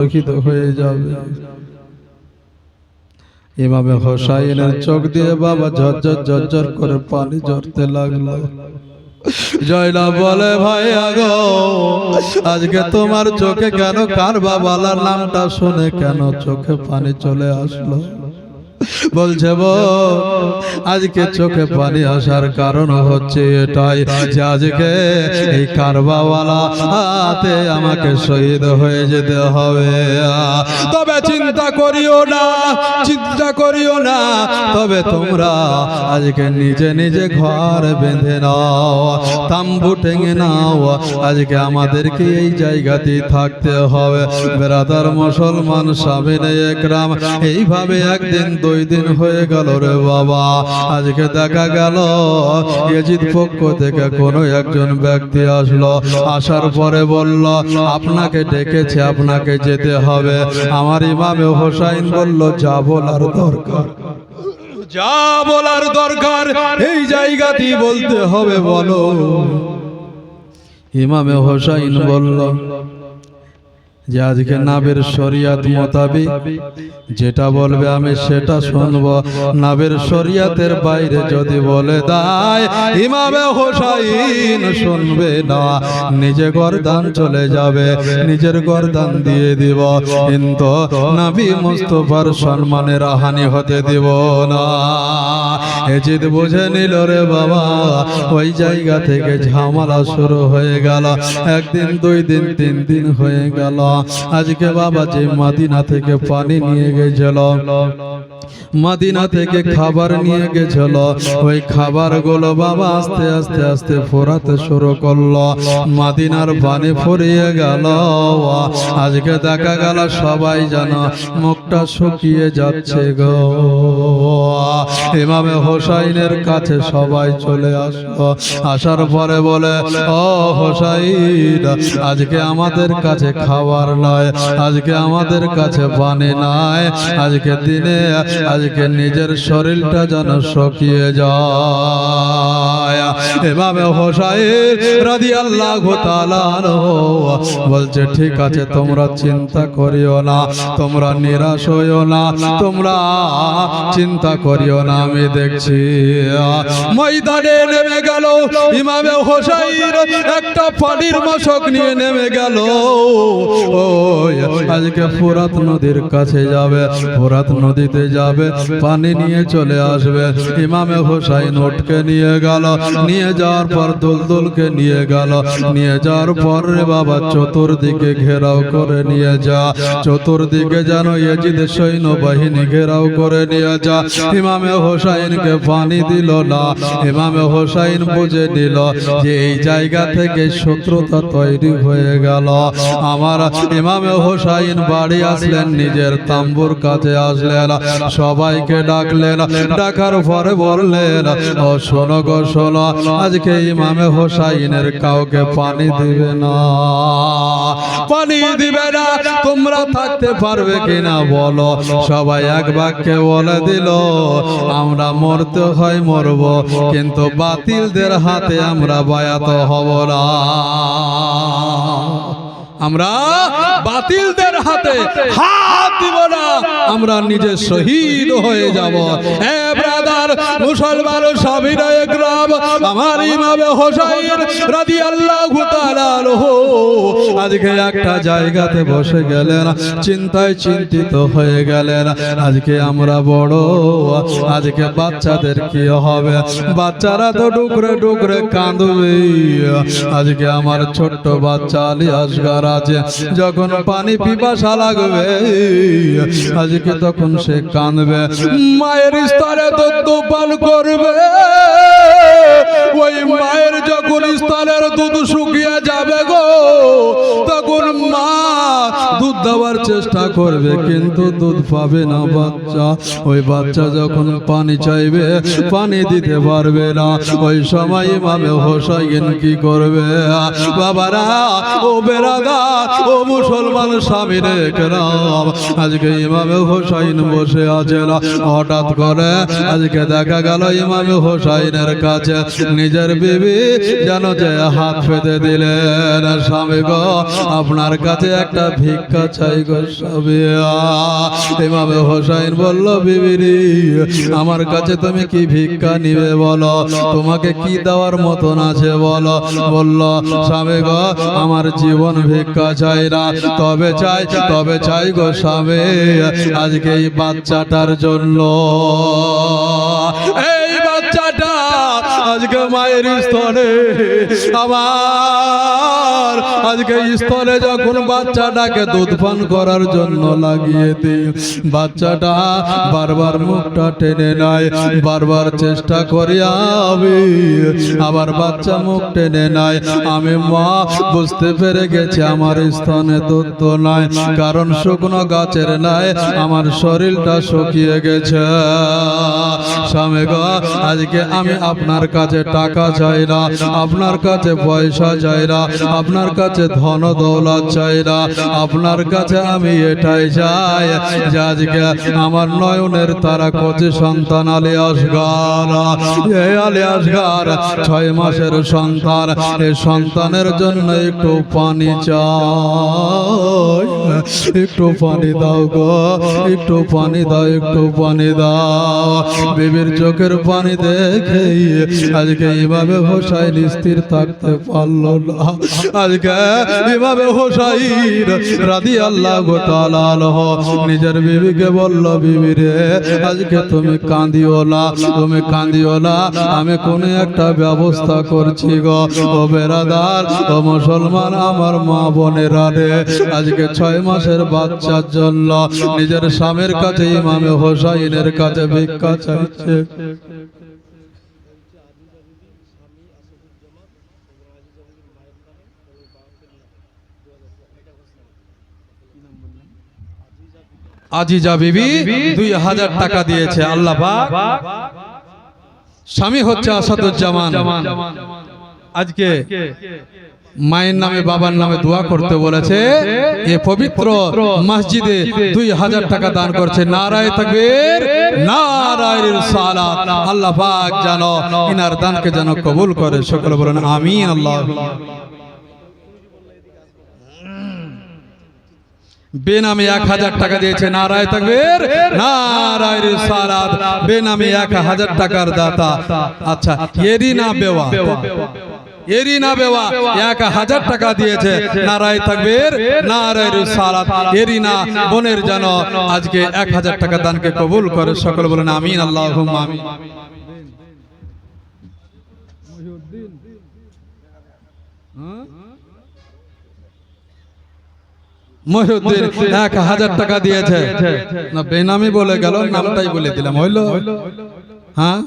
দুঃখিত হয়ে যাবে। ইমামে হোসাইনের চোখ দিয়ে বাবা ঝরঝর ঝরঝর করে পানি ঝরতে লাগলো। জয়নাব বলে, ভাই আগো, আজকে তোমার চোখে কেন কারবালার নামটা শুনে কেন চোখে পানি চলে আসলো? বলছে আজকে চোখে পানি আসার কারণ হচ্ছে এটাই যে আজকে এই কারবালাতে আমাকে শহীদ হয়ে যেতে হবে। তবে চিন্তা করিও না, চিন্তা করিও না, তবে তোমরা আজকে নিজে নিজে ঘর বেঁধে নাও, তাম্বু টেঙে নাও, আজকে আমাদেরকে এই জায়গাতেই থাকতে হবে। বেরাদার মুসলমান সামিনে একরাম, এইভাবে একদিন দুই দিন হয়ে গেল রে বাবা। আজকে দেখা গেল ইয়াজিদ পক্ষ থেকে কোনো একজন ব্যক্তি আসলো, আসার পরে বলল আপনাকে ডেকেছে, আপনাকে যেতে হবে। আমার ইমামে হোসাইন বলল যা বলার দরকার, যা বলার দরকার এই জায়গাতেই বলতে হবে, বলো। ইমামে হোসাইন বলল যে আজকে নাবের শরিয়াত মোতাবিক যেটা বলবে আমি সেটা শুনব। নাবের শরিয়াতের বাইরে যদি বলে দেয় ইমামে হোসাইন শুনবে না, নিজে গর্দান চলে যাবে, নিজের গর্দান দিয়ে দিব, কিন্তু নবী মুস্তাফার সম্মানের হানি হতে দিব না। এজিদ বুঝে নিল রে বাবা। ওই জায়গা থেকে ঝামেলা শুরু হয়ে গেল। একদিন দুই দিন তিন দিন হয়ে গেল। আজকে বাবা যে মদিনা থেকে পানি নিয়ে গেছিল, মদিনা থেকে খাবার নিয়ে গেছিল, ওই খাবার গুলো বাবা আস্তে আস্তে আস্তে ফোরাতে শুরু করলো। মদিনার পানি ফুরিয়ে গেল। আজকে দেখা গেল সবাই যেন মুখটা শুকিয়ে যাচ্ছে গো। ইমামে হোসাইনের কাছে সবাই চলে আসলো। আসার পরে বলে, ও হোসাইন, আজকে আমাদের কাছে খাবার নয়, আজকে আমাদের কাছে পানি নাই, আজকে দিনে আজকে নিজের শরীরটা যেন শুকিয়ে যায়। ইমামে হোসাইন রাদিয়াল্লাহু তাআলা বলছে ঠিক আছে, তোমরা চিন্তা করিও না, তোমরা নিরাশ হইও না, তোমরা চিন্তা করিও না, আমি দেখছি। ময়দানে নেমে গেল ইমামে হোসাইন, একটা পানির মশক নিয়ে নেমে গেল। আজকে ফোরাত নদীর কাছে যাবে, ফোরাত নদীতে যাবে, পানি নিয়ে চলে আসবে। ইমামে হোসাইন উঠকে নিয়ে গেল, নিয়ে যাওয়ার পর দুলদুলকে নিয়ে গেল, নিয়ে যাওয়ার পর রে বাবা চতুর্দিকে ঘেরাও করে নিয়ে যা, চতুর্দিকে যেন ইয়াজিদ সৈন্য বাহিনী ঘেরাও করে নিয়ে যা। ইমামে হোসাইনকে পানি দিল না। ইমামে হোসাইন বুঝে নিল যে এই জায়গা থেকে শত্রুতা তৈরি হয়ে গেল। আমার ইমামে হোসাইন বাড়ি আসলেন, নিজের তাম্বুর কাছে আসলেন, সবাইকে ডাকলেন, ডাকার পরে বললেন, ও শোনো গো শোনো, আজকে ইমামে হোসাইনের কাউকে পানি দিবে না, পানি দিবে না, তোমরা থাকতে পারবে কিনা বলো। সবাই এক বাক্যে বলে দিল, আমরা মরতে হয় মরব, কিন্তু বাতিলদের হাতে আমরা বায়াত হব না, আমরা বাতিলদের হাতে হাত দিব না, আমরা নিজে শহীদ হয়ে যাব। হে ব্রাদার মুসলমান সাবিরা একরাম, আমার ইমামে হোসাইন রাদিয়াল্লাহু তাআলা আনহু আজকে একটা জায়গাতে বসে গেলেন, চিন্তায় চিন্তিত হয়ে গেলেন। আজকে আমরা বড়, আজকে বাচ্চাদের কি হবে? বাচ্চারা তো ডুকরে ডুকরে কাঁদবে। আজকে আমার ছোট্ট বাচ্চা আলী আসগার আছে, যখন পানি পিপাসা লাগবে আজকে তখন সে কাঁদবে। মায়ের স্তরে দুধ পান করবে, ওই মায়ের যখন স্তনের দুধ শুকিয়ে যাবে গো, তখন মা দুধ দেওয়ার চেষ্টা করবে, কিন্তু দুধ পাবে না বাচ্চা। ওই বাচ্চা যখন পানি চাইবে পানি দিতে পারবে না। ওই সময় ইমামে হোসাইন কি করবে? বাবারা ও বেরাদা, ও মুসলমান স্বামীরে কেরাম, আজকে ইমামে হোসাইন বসে আছেন। হঠাৎ করে আজকে দেখা গেল ইমামে হোসাইনের কাছে নিজের বিবি যেন যে হাত পেতে দিলেন, স্বামী গো আপনার কাছে একটা ভিক্ষা চাই গো স্বামী। ইমামে হোসাইন বলল, বিবিরি আমার কাছে তুমি কি ভিক্ষা নিবে বলো, তোমাকে কি দেওয়ার মতন আছে বলো। বলল, স্বামী গো আমার জীবন ভিক্ষা চাই না, তবে চাই গো স্বামী আজকে এই বাচ্চাটার জন্য। এই বাচ্চাটা আজকে মায়ের স্তনে, আমার আজকে স্তনে যখন বাচ্চাটাকে দুধ পান করার জন্য লাগিয়ে দিই, বাচ্চাটা বারবার মুখটা টেনে নেয়, বারবার চেষ্টা করি আমি, আবার বাচ্চা মুখ টেনে নেয়। আমি মা বুঝতে পেরে গেছি আমার স্তনে দুধ তো নাই, কারণ শুকনো গাছের নাই, আমার শরীরটা শুকিয়ে গেছে। স্বামী গো আজকে আমি আপনার কাছে টাকা চাই না, আপনার কাছে পয়সা চাই না, আপনার কাছে ধন দৌলত চাই না, আপনার কাছে আমি এটাই চাই যে আজকে আমার নয়নের তারা কচি সন্তান আলী আসগার, এই আলী আসগার 6 মাসের সন্তান, এই সন্তানের জন্য একটু পানি চাই, একটু পানি দাও গো, একটু পানি দাও, একটু পানি দাও। বিবির চোখের পানি দেখে আজকে ইমামে হোসাইন স্থির থাকতে পারলো না। আজকে ইমামে হোসাইন রাদিয়াল্লাহু তাআলা আনহু নিজের বিবিকে বলল, বিবি রে আজকে তুমি কাঁদিও না, তুমি কাঁদিও না, আমি কোন একটা ব্যবস্থা করছি গো। ও বেরাদার, ও মুসলমান আমার মা বোনেরা রে, আজকে 6 মাসের বাচ্চার জন্য নিজের স্বামীর কাছে ইমামে হোসাইনের কাছে ভিক্ষা চাইছে। আজিজা বিবি 2000 টাকা দিয়েছে। আল্লাহ পাক, স্বামী হচ্ছে আসাদুজ্জামান, আজকে মায়ের নামে বাবার নামে দোয়া করতে বলেছে। এ পবিত্র মসজিদে 2000 টাকা দান করছে। নারায়ে তাকবীর, নারায়ে রিসালাত। আল্লাহ পাক যেন ইনার দানকে যেন কবুল করে, সকলে বলেন আমিন। আল্লাহ বেনামে 1000 টাকা দিয়েছে। নারায়ে তাকবীর, নারায়ে রিসালাত। বেনামে 1000 টাকার দাতা। আচ্ছা, এরিনা বেওয়া, এরিনা বেওয়া 1000 টাকা দিয়েছে। নারায়ে তাকবীর, নারায়ে রিসালাত। এরিনা বোনের যেন আজকে 1000 টাকা দানকে কবুল করে, সকলে বলেন আমিন। আল্লাহুম্মা আমিন। মহিউদ্দিন 1000 টাকা দিয়েছে। না বেনামি বলে গেল, নামটাই বলে দিলাম, হইলো? হ্যাঁ,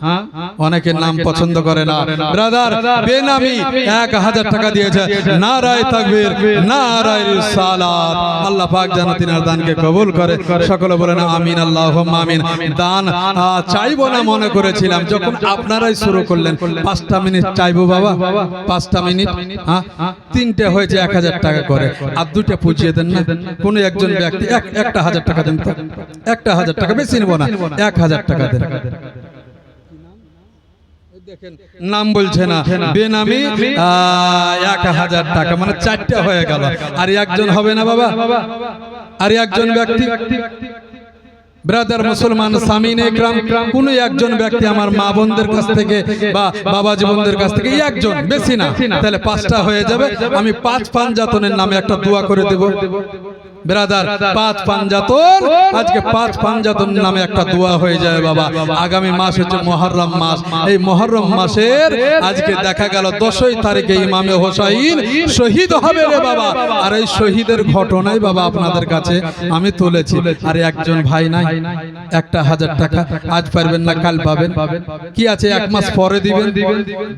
অনেকের নাম পছন্দ করে না। ব্রাদার বেনামি 1000 টাকা দিয়েছে। নারায়ে তাকবীর, নারায়ে রিসালাত। আল্লাহ পাক যেন তিনার দানকে কবুল করে, সকলে বলেন আমিন। আল্লাহুম্মা আমিন। দান চাইবো না মনে করেছিলাম, যখন আপনারাই শুরু করলেন 5টা মিনিট চাইবো বাবা, 5টা মিনিট, হ্যাঁ 3টে হয়েছে 1000 টাকা করে, আর 2টা পুজিয়ে দেন না। কোন একজন ব্যক্তি 1000 টাকা দেন তো, 1000 টাকা, বেশি নেব না, 1000 টাকা দেন। নাম বলছে না, বেনামি 1000 টাকা, মানে 4টা হয়ে গেল। আর একজন হবে না বাবা, আর একজন ব্যক্তি। ব্রাদার মুসলমান সামিন একরাম, কোন একজন ব্যক্তি আমার মা বোনদের কাছ থেকে বা বাবা জীবনদের কাছ থেকে একজন, বেশি না, তাহলে 5টা হয়ে যাবে। আমি 5 পাঞ্জাতনের নামে একটা দোয়া করে দেব। ব্রাদার 5 পাঞ্জাতন, আজকে 5 পাঞ্জাতন নামে একটা দোয়া হয়ে যায় বাবা। আগামী মাস হচ্ছে মুহররম মাস। এই মুহররম মাসের আজকে দেখা গেল 10ই তারিখে ইমামে হোসাইন শহীদ হবে রে বাবা। আর এই শহীদের ঘটনাই বাবা আপনাদের কাছে আমি তুলেছি। আর একজন ভাই নাই, 1000 টাকা আজ পারবেন না, কাল পাবেন। কি আছে, 1 মাস পরে দিবেন,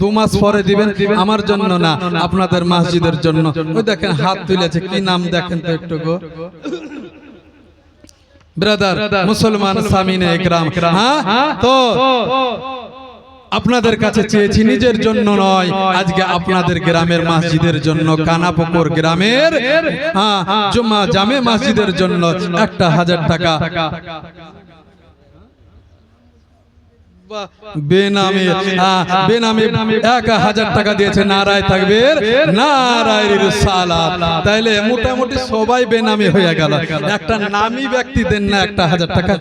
2 মাস পরে দিবেন, আমার জন্য না, আপনাদের মসজিদের জন্য। ওই দেখেন হাত তুলেছে, কি নাম দেখেন তো একটু গো। ব্রাদার মুসলমান সামিনে একরাম, হ্যাঁ তো আপনাদের কাছে চেয়েছি, নিজের জন্য নয়, আজকে আপনাদের গ্রামের মসজিদের জন্য, কানাপুকুর গ্রামের জুম্মা জামে মসজিদের জন্য 1000 টাকা বেনামে 1000 টাকা দিয়েছে। নারায় তাকবীর, নারায় রিসালাত। তাইলে মোটামুটি সবাই বেনামে হয়ে গেল। একটা নামী ব্যক্তি দেন না 1000 টাকা,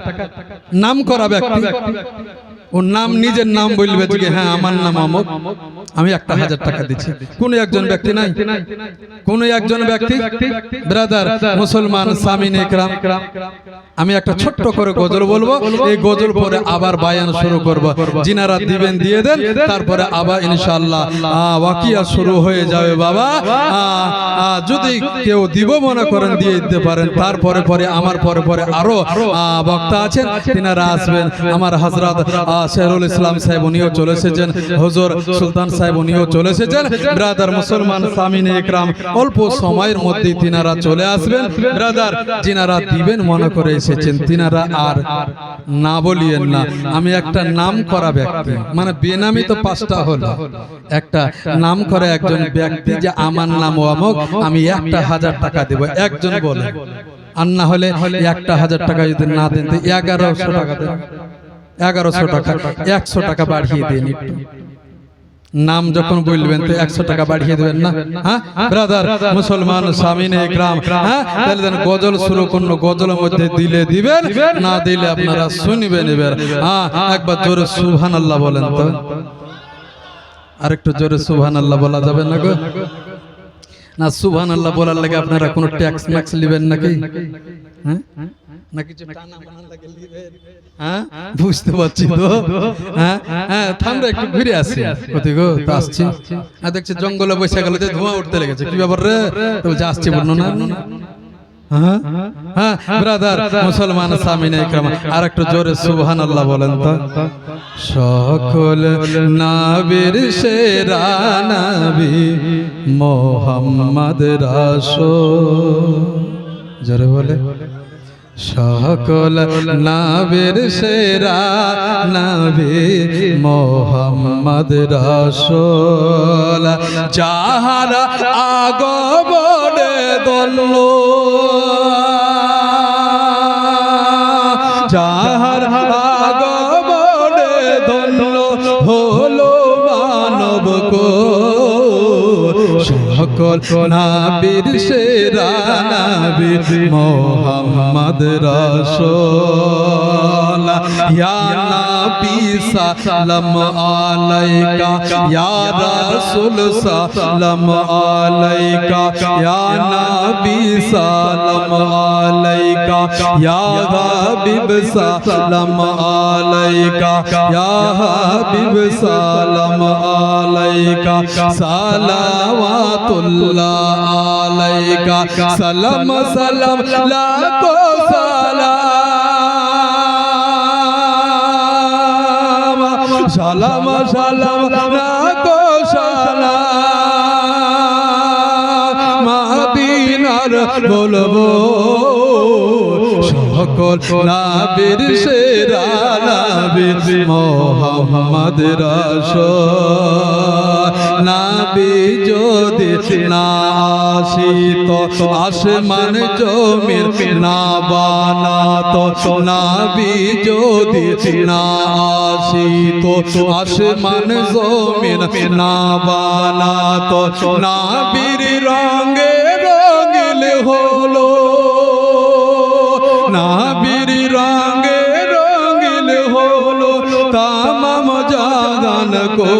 নাম করা ব্যক্তি, ওর নাম নিজের নাম বলবে যে হ্যাঁ আমার নাম অমুক, আমি 1000 টাকা দিচ্ছি। কোন একজন ব্যক্তি নাই, কোন একজন ব্যক্তি। ব্রাদার মুসলমান সামিন ইকরাম, আমি একটা ছোট্ট করে গজল বলবো, এই গজল পরে আবার বায়ান শুরু করব। যিনারা দিবেন দিয়ে দেন, তারপরে আবার ইনশাআল্লাহ ওয়াকিয়া শুরু হয়ে যাবে বাবা। যদি কেউ দিব মনে করেন দিয়ে দিতে পারেন। তারপরে পরে আমার পরে আরো বক্তা আছেন, তিনারা আসবেন। আমার হযরত শেরুল ইসলাম সাহেব উনিও চলে এসেছেন, হুজুর সুলতান সাহেব উনিও চলে এসেছেন। ব্রাদার মুসলমান সামিনে ইকরাম, অল্প সময়ের মধ্যে তিনারা চলে আসবেন। ব্রাদার যিনারা দিবেন মনে করে এসেছেন, তিনারা আর না বলিয়েন না। আমি একটা নাম করা ব্যক্তি, মানে বেনামি তো 5টা হলো, একটা নাম করে একজন ব্যক্তি যে আমার নাম অমুক, আমি 1000 টাকা দেব, একজন বলে। আর না হলে 1000 টাকা যদি না দেন তো 1100 টাকা দেন, 1100 টাকা, 100 টাকা বাড়িয়ে দিন একটু। নাম যখন বলবেন তো 100 টাকা বাড়িয়ে দেবেন না? হ্যাঁ ব্রাদার মুসলমান সামিনে ইকরাম, হ্যাঁ তাহলে দেন গজল শুরু করুন। গজলের মধ্যে দিলে দিবেন, না দিলে আপনারা শুনবেন। এবার একবার জোরে সুবহানাল্লাহ বলেন তো। আরেকটু জোরে সুবহানাল্লাহ বলা যাবে না গো? না সুবহানাল্লাহ বলার লাগে আপনারা কোনো ট্যাক্স ম্যাক্স নেবেন নাকি? হ্যাঁ না কিছু টানা বানা লাগে নেবেন? হ্যাঁ বুঝতে পারছি তো। হ্যাঁ থামরা একটু ঘুরে আসি। কোথায় গো? তো আসছি। দেখছি জঙ্গলে বসে গেল, যে ধোঁয়া উঠতে লেগেছে। কি ব্যাপার রে? তো আসছি বললো না। হ্যাঁ ব্রাদার মুসলমান সামিনে ইকরাম, আর একটু জোরে সুবহানাল্লাহ বলেন তো। সকল নবীর সেরা নবী মুহাম্মদ রাসূল, জোরে বলে। সকল নবীর সেরা নবী মুহাম্মদ রাসূল, যাহার আগমনে ধন্য, যাহার আগমনে ধন্য হলো মানব কুল। সকল নবীর সেরা নবী মুহাম্মদ রাসূল, ইয়া নবী সালাম আলাইকা, ইয়া রাসূল সালাম আলাইকা, ইয়া নবী সালাম আলাইকা, ইয়া হাবিব সালাম আলাইকা, ইয়া হাবিব সালাম আলাইকা, সালাওয়াতুল্লাহ আলাইকা, সালাম সালাম লাখো সালাম, সালাম সালাম লাখো সালাম, মদিনার বলবো। সকল নবীর সেরা নবী মুহাম্মদ রাসূল, নবী যদি না আসিত আসমান জমিন না বানাতো, নবী যদি না আসিত আসমান জমিন না বানাতো, নবীর রঙে রঙিল হলো, নবীর রঙে রঙিল হলো তামাম জাহান কো।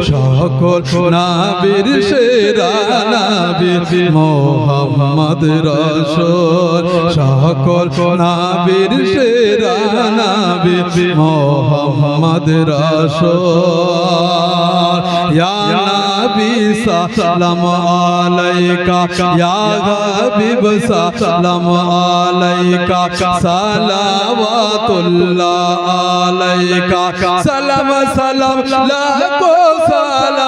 সকল নবীর সেরা নবী মুহাম্মদ রাসূল, সকল নবীর সেরা নবী মুহাম্মদ রাসূল, ইয়া নবী সালাম আলাইকা, ইয়া হাবিব সালাম আলাইকা, সালাওয়াতুল্লাহ আলাইকা, সালাম সালাম লাখো সালাম,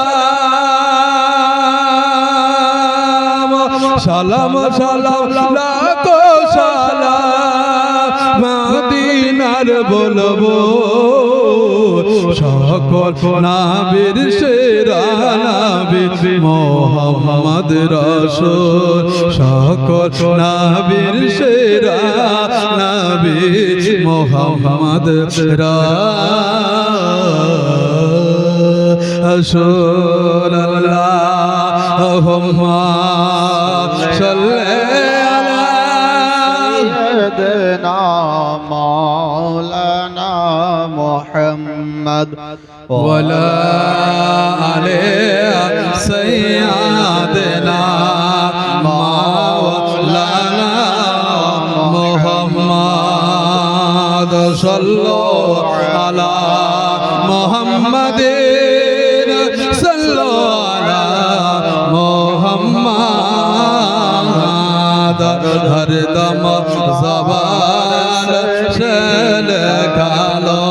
সালাম সালাম লাখো সালাম, মদিনার বলবো। সকল নবীর সেরা নবী মোহাম্মদ রাসূল সকল নবীর সেরা নবী মোহাম্মদ রাসূল আল্লাহুম্মা সাল্লি আলা সাইয়্যিদিনা মাওলানা মুহাম্মদ ওয়ালা আলি সাইয়্যিদিনা মাওলানা মুহাম্মদ সাল্লাল্লাহু আলা মুহাম্মাদিন সাল্লাল্লাহু আলা মুহাম্মদ হরদম জবান চলে কালো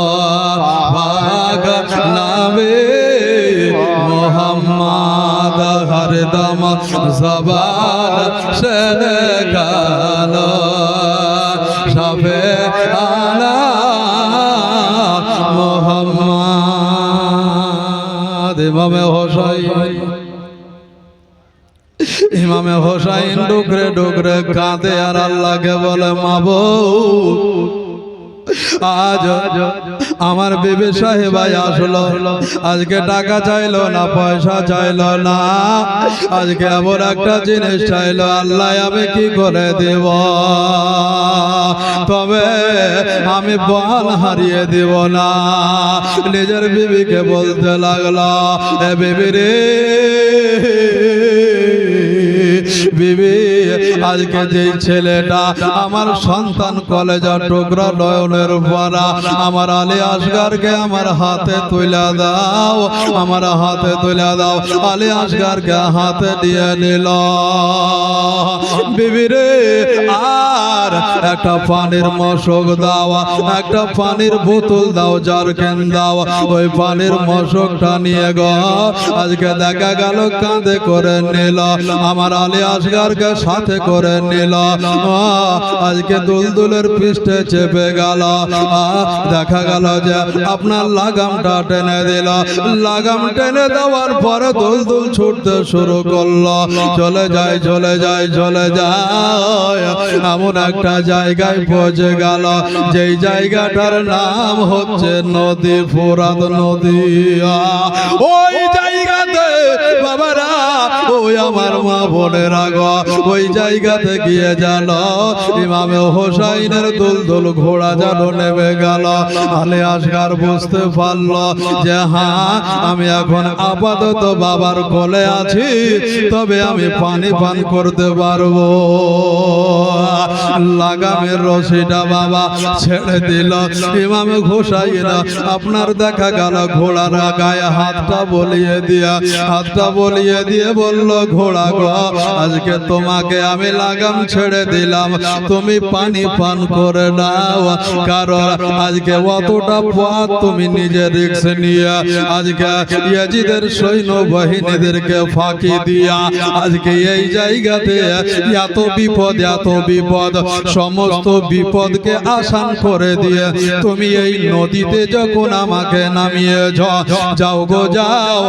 ভাগ নবী মুহাম্মদ হরদম জবান চলে কালো সবে আলা মুহাম্মদ ইমামে হোসাইন ডুকরে ডুকরে কাঁদে আর আল্লাহকে বলে মাবুদ আজ আমার বিবি সাহেবাই আসলো আজকে টাকা চাইলো না পয়সা চাইলো না আজকে এমন একটা জিনিস চাইলো আল্লাহ আমি কি করে দেব তবে আমি বল হারিয়ে দিব না নিজের বিবিকে বলতে লাগলো এ বিবি রে বিবি আজকে যে ছেলেটা আমার সন্তান কলেজের টুকরা নয়নের পরা আমার আলী আসগারকে আমার হাতে তুলে দাও আমার হাতে তুলে দাও আলী আসগারকে হাতে দিয়ে নিল বিবি রে আর একটা পানির মশক দাও একটা পানির বোতল দাও জারকেন দাও ওই পানির মশকটা নিয়ে গো আজকে দেখা গেল কাঁধে করে নিল আমার আলী আসগারকে সাথে করে নিল আজকে দুলদুলের পৃষ্ঠে চেপে গেল দেখা গেল যে আপনার লাগামটা টেনে দিল লাগাম টেনে দেওয়ার পরে দুলদুল ছুটতে শুরু করলো চলে যায় চলে যায় চলে যায় এমন একটা জায়গায় পৌঁছে গেল যেই জায়গাটার নাম হচ্ছে নদী ফোরাত নদী ওই জায়গাতে বাবারা ওই আমার মা বোনেরা গো ওই জায়গাতে গিয়ে গেল ইমামে হোসাইনের দুলদুল ঘোড়া যেন নেমে গেল আলী আসগার বুঝতে পারলো যে হ্যাঁ আমি এখন আপাতত বাবার কোলে আছি তবে আমি পানি পান করতে পারবো লাগামের রশিটা বাবা ছেড়ে দিল ইমামে হোসাইন আপনার দেখা গেল ঘোড়ার গায়ে হাতটা বলিয়ে দিয়ে বলল ঘোড়া গো আজকে তোমাকে আমি লাগাম ছেড়ে দিলাম তুমি পানি পান করে নাও কারণ আজকে অতটা পথ তুমি নিজের রিস্ক নিয়ে আজকে ইয়াজিদের সৈন্য বাহিনীদেরকে ফাঁকি দিয়া আজকে এই জায়গাতে এত বিপদ সমস্ত বিপদকে আসান করে দিয়ে তুমি এই নদীতে যখন আমাকে নামিয়ে যাও গো যাও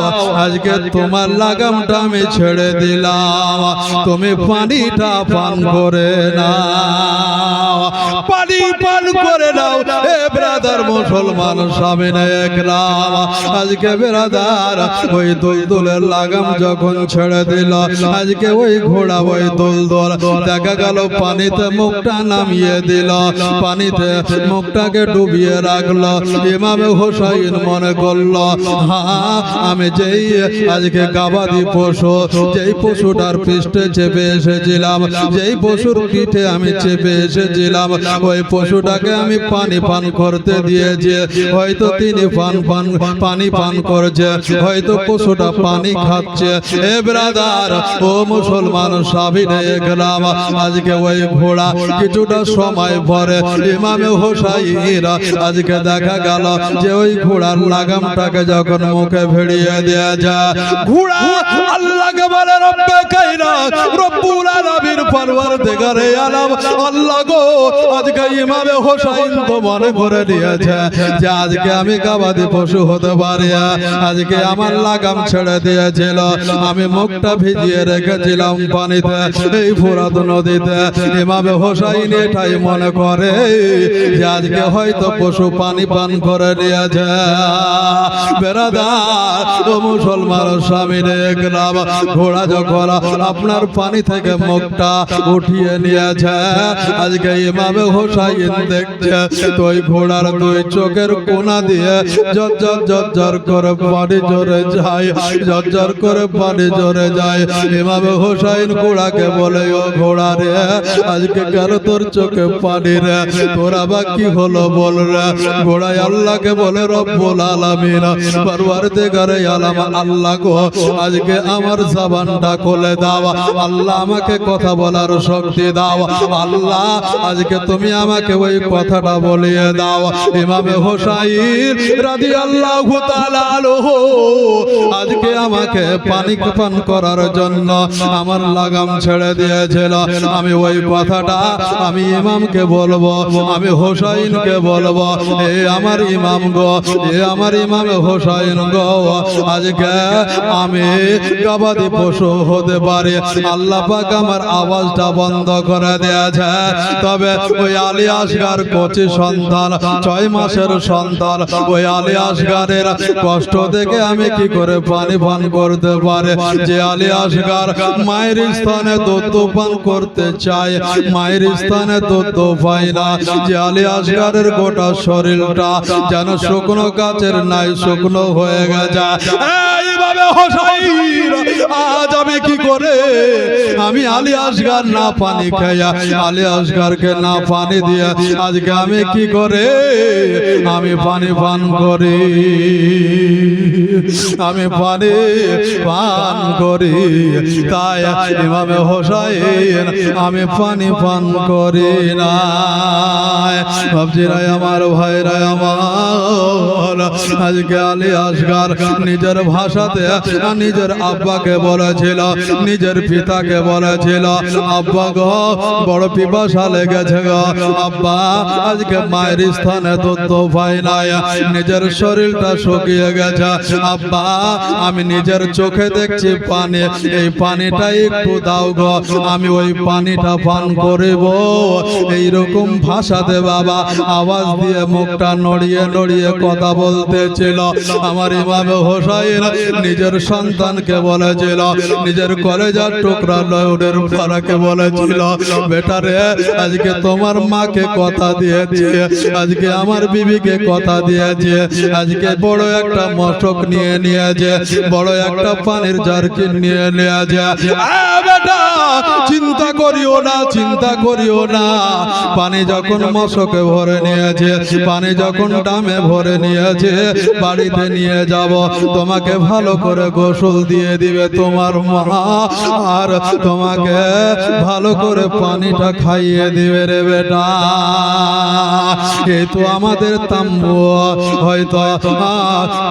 আজকে তোমার লাগামটা আমি ছেড়ে দিলাম তুমি পানিটা পান করে নাও পানি পান করে নাও এ ব্রাদার মুসলমান সামনে একরাম আজকে ব্রাদার ওই দুলদুলের লাগাম যখন ছেড়ে দিল আজকে ওই ঘোড়া ওই দুলদুল দেখা গেল পানিতে মুখটা নামিয়ে দিল পানিতে মুখটাকে ডুবিয়ে রাখলো ইমামে হোসাইন মনে করলো হ্যাঁ আমি যেই আজকে গাবাদি পশু যেই পশুটার পৃষ্ঠে চেপে এসেছিলাম যেই পশুর পিঠে আমি চেপে এসেছিলাম ওই পশুটাকে আমি পানি পান করতে দিয়েছি হয়তো তিনি পানি পান করছে হয়তো পশুটা পানি খাচ্ছে এ ব্রাদার ও মুসলমান সাবিনে গেলাম আজকে ওই ঘোড়া কিছুটা সময় পরে ইমামে হোসাইন আজকে দেখা গেল যে ওই ঘোড়ার লাগামটাকে যখন মুখে ভিড়িয়ে দেয়া যায় ঘোড়া আল্লাহকে বলে রব্বে কাইনা রব্বুল আলামিন পরওয়ারদিগারে আলম আল্লাহ গো আজকে ইমামে হোসাইন তো মনে করে দিয়েছে যে আজকে আমি গবাদি পশু হতে পারি। আজকে আমার লাগাম ছেড়ে দিয়েছিল, আমি মুখটা ভিজিয়ে রেখেছিলাম পানিতে, এই ফোরাত নদীতে। ইমামে হোসাইন এটাই মনে করে যে আজকে হয়তো পশু পানি পান করে নিয়েছে। বেরাদার ও মুসলমান স্বামী দেখলাম, ঘোড়া যখন আপনার পানি থেকে মুখটা উঠিয়ে নিয়েছে, আজকে ইমামে হোসাইন দেখছে তো ওই ঘোড়ার দুই চোখের কোনা দিয়ে ঝরঝর ঝরঝর করে পানি ঝরে যায়, ঝরঝর করে পানি ঝরে যায়। ইমামে হোসাইন ঘোড়াকে বলে, ও ঘোড়া রে, আজকে কেন তোর চোখে পানি রে? তোর আবার কি হলো বল রে? ঘোড়াই আল্লাহকে বলে, রব্বুল আলামিন, পরওয়ারদিগারে আলাম, আল্লাহ গো, আজকে আমার জবানটা খুলে দাও, আল্লাহ আমাকে কথা বলার শক্তি দাও, আল্লাহ আজকে তুমি আমাকে ওই কথাটা বলিয়ে দাও। ইমামে হোসাইন রাদিয়াল্লাহু তাআলা আনহু আজকে আমাকে পানি পান করার জন্য আমার লাগাম ছেড়ে দিয়েছিল। আমি ওই কথাটা আমি ইমামকে বলবো, আমি হোসাইনকে বলবো, এ আমার ইমাম গো, এ আমার ইমামে হোসাইন গো, আজকে আমি গবাদি পশু হতে পারি। আল্লাহ পাক আমার আওয়াজটা বন্ধ করে দিয়েছে, তবে ওই আলী আসগার কচি সন্তান, 6 মাসের সন্তান, ওই আলী আসগারের কষ্ট দেখে আমি কি করে পানি পান করতে পারে? যে আলী আসগার মায়ের স্থানে দুধ পান করতে চায়, মায়ের স্থানে দুধ পায় না। যে আলী আসগারের গোটা শরীরটা যেন শুকনো গাছের নাই শুকনো হয়ে গেছে। এইভাবে হোসাইন আজ আমি কি করে, আমি আলী আসগার না পানি খাইয়া, আলী আসগারকে না পানি দিয়ে আজকে আমি কি করে আমি পানি পান করি, আমি পানি পান করি। তাই ইমামে হোসাইন আমি পানি পান করি না। ভাবছিরাই আমার, ভাইরাই আমার, আজকে আলী আসগার নিজের ভাষাতে নিজের আব্বাকে বলেছিল, নিজের পিতাকে বলেছিল, আব্বা গো বড় পিপাসা লেগেছে গো, আব্বা আজকে মায়ের স্থানে দুধ পাই নাই, নিজের শরীরটা শুকিয়ে গেছে, আব্বা আমি নিজের চোখে দেখছি পানি, এই পানিটা একটু দাও গো, আমি ওই পানিটা পান করিব। এইরকম ভাষাতে বাবা আওয়াজ দিয়ে মুখটা নড়িয়ে নড়িয়ে কথা বলতেছিল। আমার ইমামে হোসাইন নিজের সন্তানকে বলেছিল, নিজের কলেজার টুকরা লয়নের ফারাকে বলেছিল, বেটা রে আজকে তোমার মাকে কথা দিয়েছে, আজকে আমার বিবিকে কথা দিয়েছে, আজকে বড় একটা মশক নিয়ে নিয়েছে, বড় একটা পানির জারকিন নিয়ে নিয়েছে। বেটা চিন্তা করিও না, চিন্তা করিও না, পানি যখন মশকে ভরে নিয়েছে, পানি যখন ডামে ভরে নিয়েছে, বাড়িতে নিয়ে যাব, তোমাকে ভালো করে গোসল দিয়ে দিবে তোমার মা, আর তোমাকে ভালো করে পানিটা খাইয়ে দিবে রে বেটা। এই তো আমাদের তাম্বু, হয়তো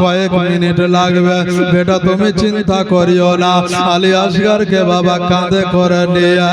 কয়েক মিনিট লাগবে, বেটা তুমি চিন্তা করিও না। আলী আসগারকে বাবা কাঁধে করে নিয়ে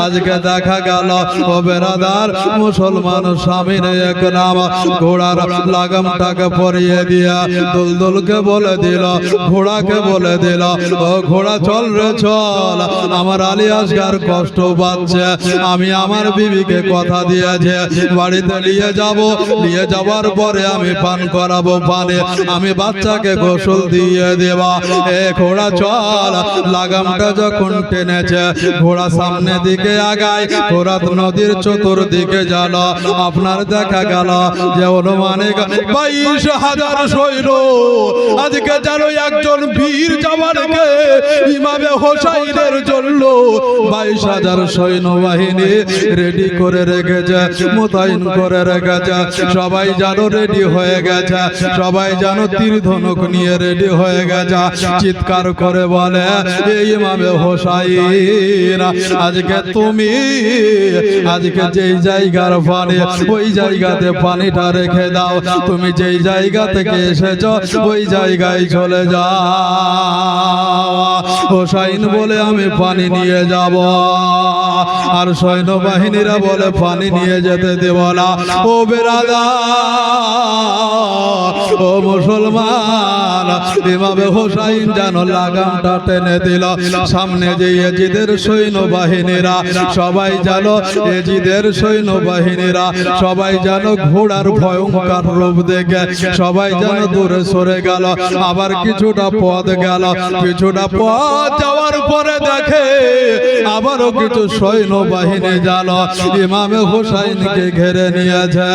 আজকে দেখা গেল ও বেরাদার মুসলমান স্বামীর এক নাম ঘোড়ার লাগামটাকে পরিয়ে দিয়া দুলদুলকে বলে দিল, ঘোড়াকে বলে দিল, ও ঘোড়া চল রে চল, আমার আলী আসগার কষ্ট পাচ্ছে, আমি আমার বিবিকে কথা দিয়েছে বাড়িতে নিয়ে যাব, নিয়ে যাওয়ার পরে আমি পান করাবো পানি, আমি বাচ্চাকে গোসল দিয়ে দেবা। এ ঘোড়া চল। লাগামটা যখন টেনেছে ঘোড়া সামনে দিকে আগায়, ফোরাত নদীর চতুর্দিকে গেল, আপনার দেখা গেল যে অনুমানিক 22,000 সৈন্য আজকে যেন একজন বীর জওয়ানকে ইমামে হোসাইনের জন্য 22,000 সৈন্যবাহিনী রেডি করে রেখেছে, মোতায়েন করে রেখেছে, সবাই যেন রেডি হয়ে গেছে, সবাই যেন তীর ধনুক নিয়ে রেডি হয়ে গেছে। চিৎকার করে বলে, এই ইমামে হোসাইন আজকে তুমি আজকে যেই জায়গার পানি ওই জায়গাতে পানিটা রেখে দাও, তুমি যেই জায়গা থেকে এসেছো ওই জায়গায় চলে যাও। হোসাইন বলে আমি পানি নিয়ে যাব, আর সৈন্যবাহিনীরা বলে পানি নিয়ে যেতে দেব না। ও বেরাদার, ও মুসলমান, ইমামে হোসাইন যেন লাগামটা টেনে দিল। সামনে যে এজিদের সৈন্যবাহিনীরা সবাই জানো, এজিদের সৈন্যবাহিনীরা সবাই জানো ঘোড়ার ভয়ঙ্কর রূপ দেখে সবাই যেন দূরে সরে গেল। আবার কিছুটা পথ গেল, কিছুটা পথ যাওয়ার পরে দেখে আবারও কিছু সৈন্যবাহিনী গেল ইমামে হোসাইনকে ঘিরে নিয়েছে।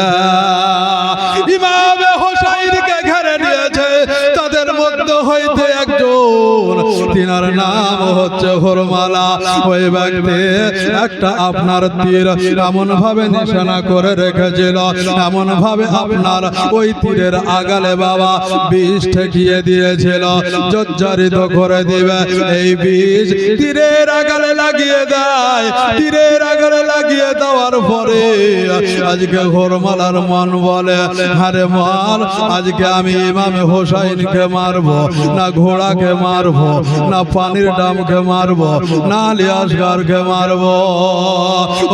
ইমামে হোসাইনকে ঘিরে নিয়েছে। তাদের মধ্যে হইতে একজন, তিনার নাম হচ্ছে হরমালা। ওই ব্যক্তি একটা আপনার তীর এমন ভাবে নিশানা করে রেখেছিল, এমন ভাবে আপনার ওই তীরের আগালে বাবা বিষ ঠেকিয়ে দিয়েছিল, জর্জরিত করে দিবে। এই বিষ তীরের আগালে লাগিয়ে দেয়। তীরের আগালে লাগিয়ে দেওয়ার পরে আজকে হরমালার মন বলে, আরে মন, আজকে আমি ইমামে হোসাইনকে মারবো না, ঘোড়াকে মারবো না, পানির ডামকে মারবো না, আলী আসগরকে মারবো।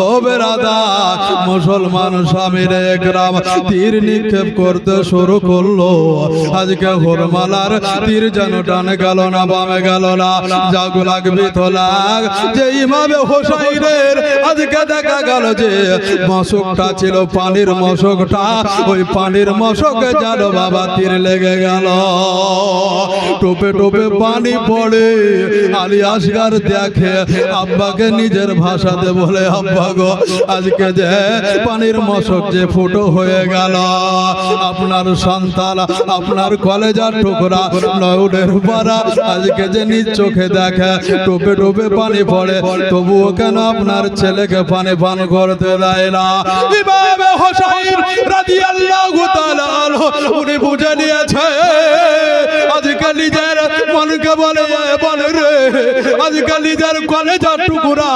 ও বেরাদার, মুসলমান স্বামীর একরাম তীর নিক্ষেপ করতে শুরু করলো। আজকে হরমালার তীর যেন ডানে গেল না, বামে গেল না, যাগ লাগবি তো লাগ। যে ইমামে হোসাইনের আজকে দেখা গেল যে মশকটা ছিল পানির মশকটা, ওই পানির মশকে যেন বাবা তীর লেগে গেল। টোপে টোপে পানি পড়ে। আলী আসগর দেখে আব্বাকে নিজের ভাষাতে বলে, আব্বা গো, আজকে যে পানির মশক যে ফুটো হয়ে গেল, আপনার সন্তান, আপনার কলেজার টুকরা নয়নের পাড়া আজকে যে নিজ চোখে দেখে টোপে টোপে পানি পড়ে, তবুও কেন আপনার ছেলেকে পানি পান করতে দেয় না? ইমামে হোসাইন রাদিয়াল্লাহু তাআলা উনি বুঝে নিয়েছে। আজকে নিজের মনকে বলে, বলে রে, আজকে নিজের কলেজার টুকরা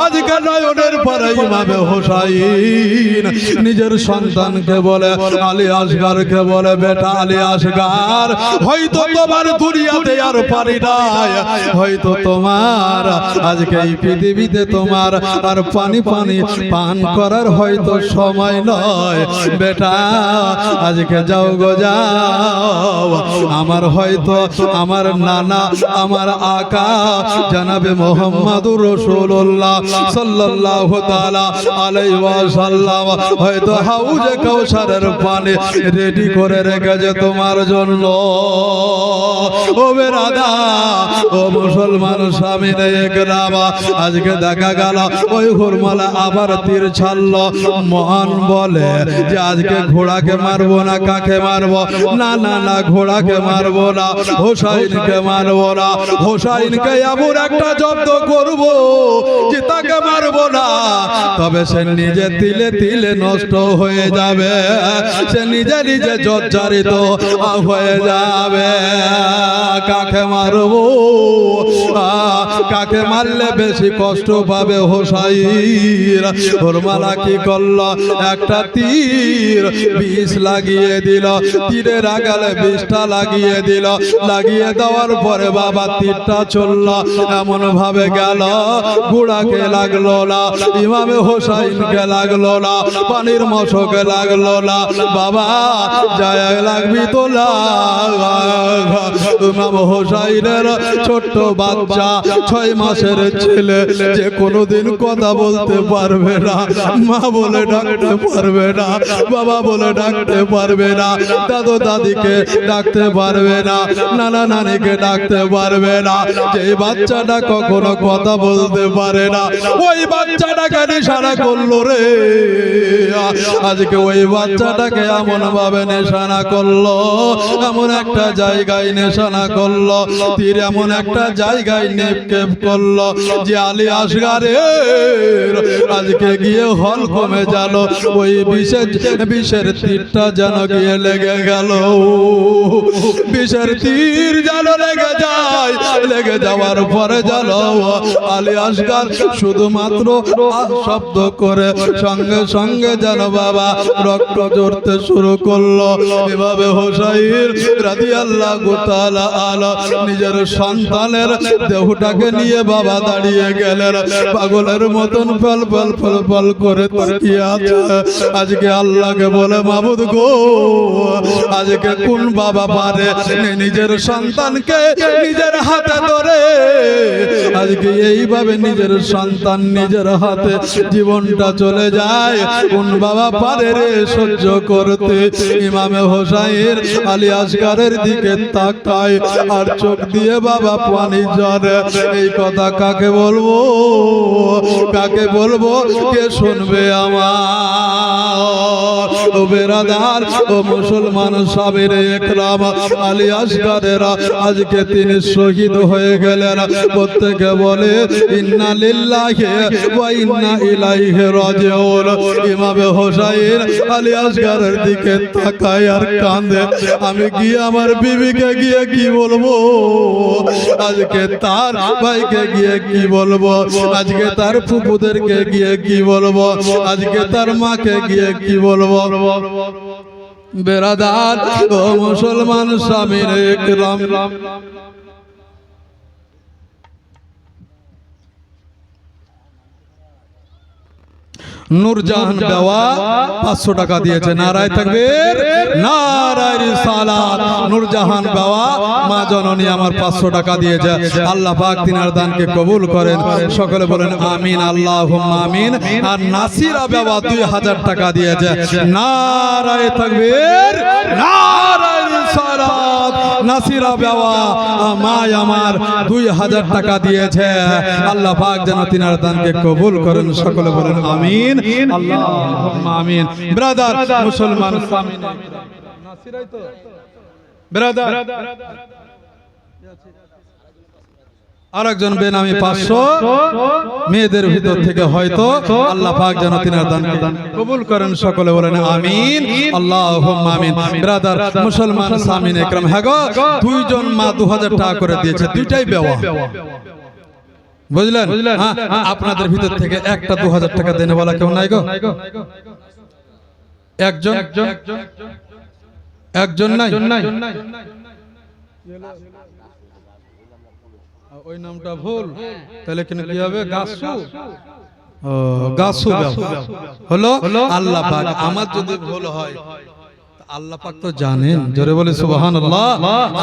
আজকে নয়নের পরে ইমামে হোসাইন নিজের সন্তানকে বলে, আলী আসগরকে বলে, বেটা আলী আসগর, হয়তো তোমার দুনিয়াতে আর পানি নাই, হয়তো তোমার আজকে এই পৃথিবীতে তোমার আর পানি পান করার হয়তো সময় নয়। বেটা আজকে যাও গো যাও, আমার হয়তো আমার নানা, আমার আকা জনাবে মুহাম্মদুর রাসূলুল্লাহ সাল্লাল্লাহু তাআলা আলাইহি ওয়াসাল্লাম হয়তো হাউজে কাউসারের পানি রেডি করে রেখেছে তোমার জন্য। ও বেরাদার, ও মুসলমান স্বামীর একরাম, আজকে দেখা গেল ওই হরমালা আবার তীর ছাড়লো। মহান বলে যে আজকে ঘোড়াকে মারবো না, কাকে মারবো না, না না, ঘোড়াকে মারবো না, হোসাইনকে মারবো না, হোসাইনকে এমন একটা জব্দ করবো যে তাকে মারবো না, তবে সে নিজে তিলে তিলে নষ্ট হয়ে যাবে, সে নিজে নিজে জর্জরিত হয়ে যাবে। কাকে মারবো, কাকে মারলে বেশি কষ্ট পাবে হোসাইন? হরমালা কি করলো, একটা তীর বিষ লাগিয়ে দিল, তীরের আগালে বিষটা লাগিয়ে দিল। লাগিয়ে দেওয়ার পরে বাবা তীরটা চলল, এমন ভাবে গেল ঘোড়াকে লাগলো না, ইমামে হোসাইনকে লাগলো না, পানির মশকে লাগলো না। বাবা যায় লাগবি তো ইমাম হোসাইনের ছোট্ট বাচ্চা, 6 মাসের ছেলে, যে কোনোদিন কথা বলতে পারবে না, মা বলে ডাকতে পারবে না, বাবা বলে ডাকতে পারবে না, দাদু দাদিকে ডাকতে পারবে না, নানা নানিকে ডাকতে পারবে না, যে বাচ্চাটা কখনো কথা বলতে পারে না, ওই বাচ্চাটাকে নিশানা করলো রে। আজকে ওই বাচ্চাটাকে এমন ভাবে নিশানা করলো, এমন একটা জায়গায় নিশানা করলো, তীর এমন একটা জায়গায় নিক্ষেপ করলো যে আলী আসগরের আজকে গিয়ে হল কমে গেল, ওই বিষের তীরটা যেন গিয়ে লেগে গেল, বিষের তীর যেন লেগে যায়। লেগে যাওয়ার পরে যেন আলী আসগর শুধুমাত্র শব্দ করে সঙ্গে সঙ্গে যেন যেন বাবা রক্ত ঝরতে শুরু করলো। এভাবে হোসাইন রাদিয়াল্লাহু তাআলা আলা নিজের সন্তানের দেহটাকে নিয়ে বাবা দাঁড়িয়ে গেলেন, পাগলের মতন ফল ফল ফল ফল করে তাকিয়ে আছে। আজকে আল্লাহকে বলে, মাবুদ গো, আজকে কোন বাবা পারে নিজের সন্তানকে নিজের হাতে ধরে আজকে এইভাবে নিজের সন্তান নিজের হাতে জীবনটা চলে যায়? কোন বাবা পারে রে সহ্য করতে? ইমামে হোসাইন আলী আসগারের দিকে তাকায় আর চোখ দিয়ে বাবা পানি ঝরে। এই কথা কাকে বলবো, কাকে বলবো, কে শুনবে আমার? ও বেরাদার, ও মুসলমান সাবির একরাম, আলী আসগারেরা আজকে তিনি শহীদ হয়ে গেলেন। প্রত্যেকে বলে ইন্না লিল্লাহি ওয়া ইন্না ইলাইহি রাজিউন। ইমামে হোসাইন আলী আসগারের দিকে তাকায় আর কাঁদে। আমি গিয়ে আমার বিবিকে গিয়ে কি বলবো? আজকে তার ভাইকে গিয়ে কি বলবো? আজকে তার ফুপুদেরকে গিয়ে কি বলবো? আজকে তার মাকে গিয়ে কি বলবো? বেরাদার, ও মুসলমান সামির একরাম, নূরজাহান বেওয়া 500 টাকা দিয়েছে। নারায়ে তাকবীর, নারায়ে রিসালাত। নূরজাহান বেওয়া মা জননী আমার 500 টাকা দিয়েছে। আল্লাহ পাক তিনার দানকে কবুল করেন। সকলে বলেন আমিন, আল্লাহুম্মা আমিন। আর নাসিরা বেওয়া 2000 টাকা দিয়েছে। নারায়ে তাকবীর, নারায়ে রিসালাত। নাসিরা বেওয়া মা আমার 2000 টাকা দিয়েছে। আল্লাহ পাক যেন তিনার দানকে কবুল করেন। সকলে বলেন আমিন, আল্লাহুম্মা আমিন। ব্রাদার মুসলমান সামিন নাসিরাই তো ব্রাদার। আরেকজন বেনামি 500 মেয়েদের ভিতর থেকে হয়তো আল্লাহ পাক যেন তিনার দানকে কবুল করেন। সকলে বলেন আমিন, আল্লাহুম্মা আমিন। ব্রাদার মুসলমান সামিন একরাম, হ্যাঁ গো, দুইজন মা 2000 টাকা করে দিয়েছে, দুইটাই বেওয়া। বুঝলেন? আপনাদের ভিতর থেকে একটা 2000 টাকা দেনে বলা কেউ নাই গো? একজন একজন নাই? ওই নামটা ভুল, তাহলে কেন কি হবে? গাছু, ও গাছু হলো। আল্লাহ পাক, আমার যদি ভুল হয় আল্লাহ পাক তো জানেন, জোরে বলে সুবহানাল্লাহ।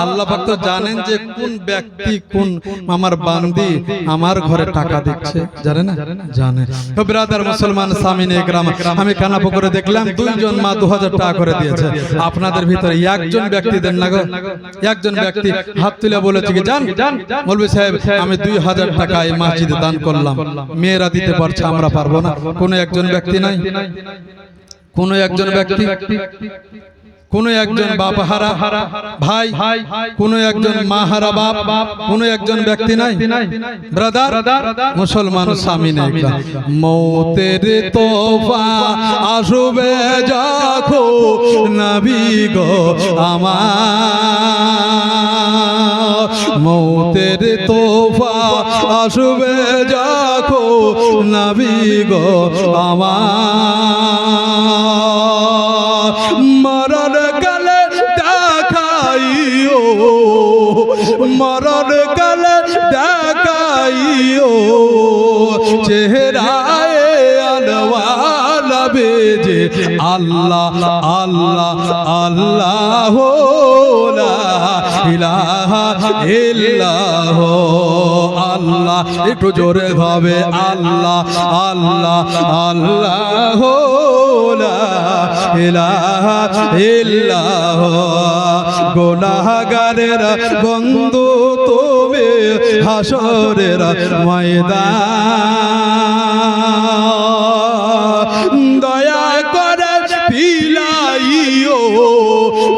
আল্লাহ পাক তো জানেন যে কোন ব্যক্তি, কোন আমার বান্দি আমার ঘরে টাকা দিচ্ছে, জানে না? জানে। তো ব্রাদার মুসলমান সামিনে একরাম, আমি কানাপুকুরে দেখলাম দুইজন মা 2000 টাকা করে দিয়েছে। আপনাদের ভিতরে একজন ব্যক্তি দেন না গো? একজন ব্যক্তি হাত তুলে বলেছে কি, জান মৌলভী সাহেব আমি 2000 টাকা এই মসজিদে দান করলাম, মেয়েরা দিতে পারছে, আমরা পারবো না? কোন একজন ব্যক্তি নাই? কোন একজন ব্যক্তি? কোন একজন বাপ হারা ভাই, কোন একজন মা হারা বাপ, কোন একজন ব্যক্তি নাই? ব্রাদার মুসলমান সামিনে একরাম, মৌতের তোফা আসবে যখন নবী গো আমার, মৌতের তোফা আসবে যখন নবী গো আমার, মরণ কালে দেখাইও, মরণ কালে দেখাইও চেহারায় আনওয়ালা বেজে আল্লাহ আল্লাহ আল্লাহ লা ইলাহা ইল্লাল্লাহ। আল্লাহ একটু জোরে হবে, আল্লাহ আল্লাহ আল্লাহ লা ইলাহা ইল্লাল্লাহ। গুনাহগারের বন্ধু তুমি হাসরের ময়দান, দয়া করে পিলাইও,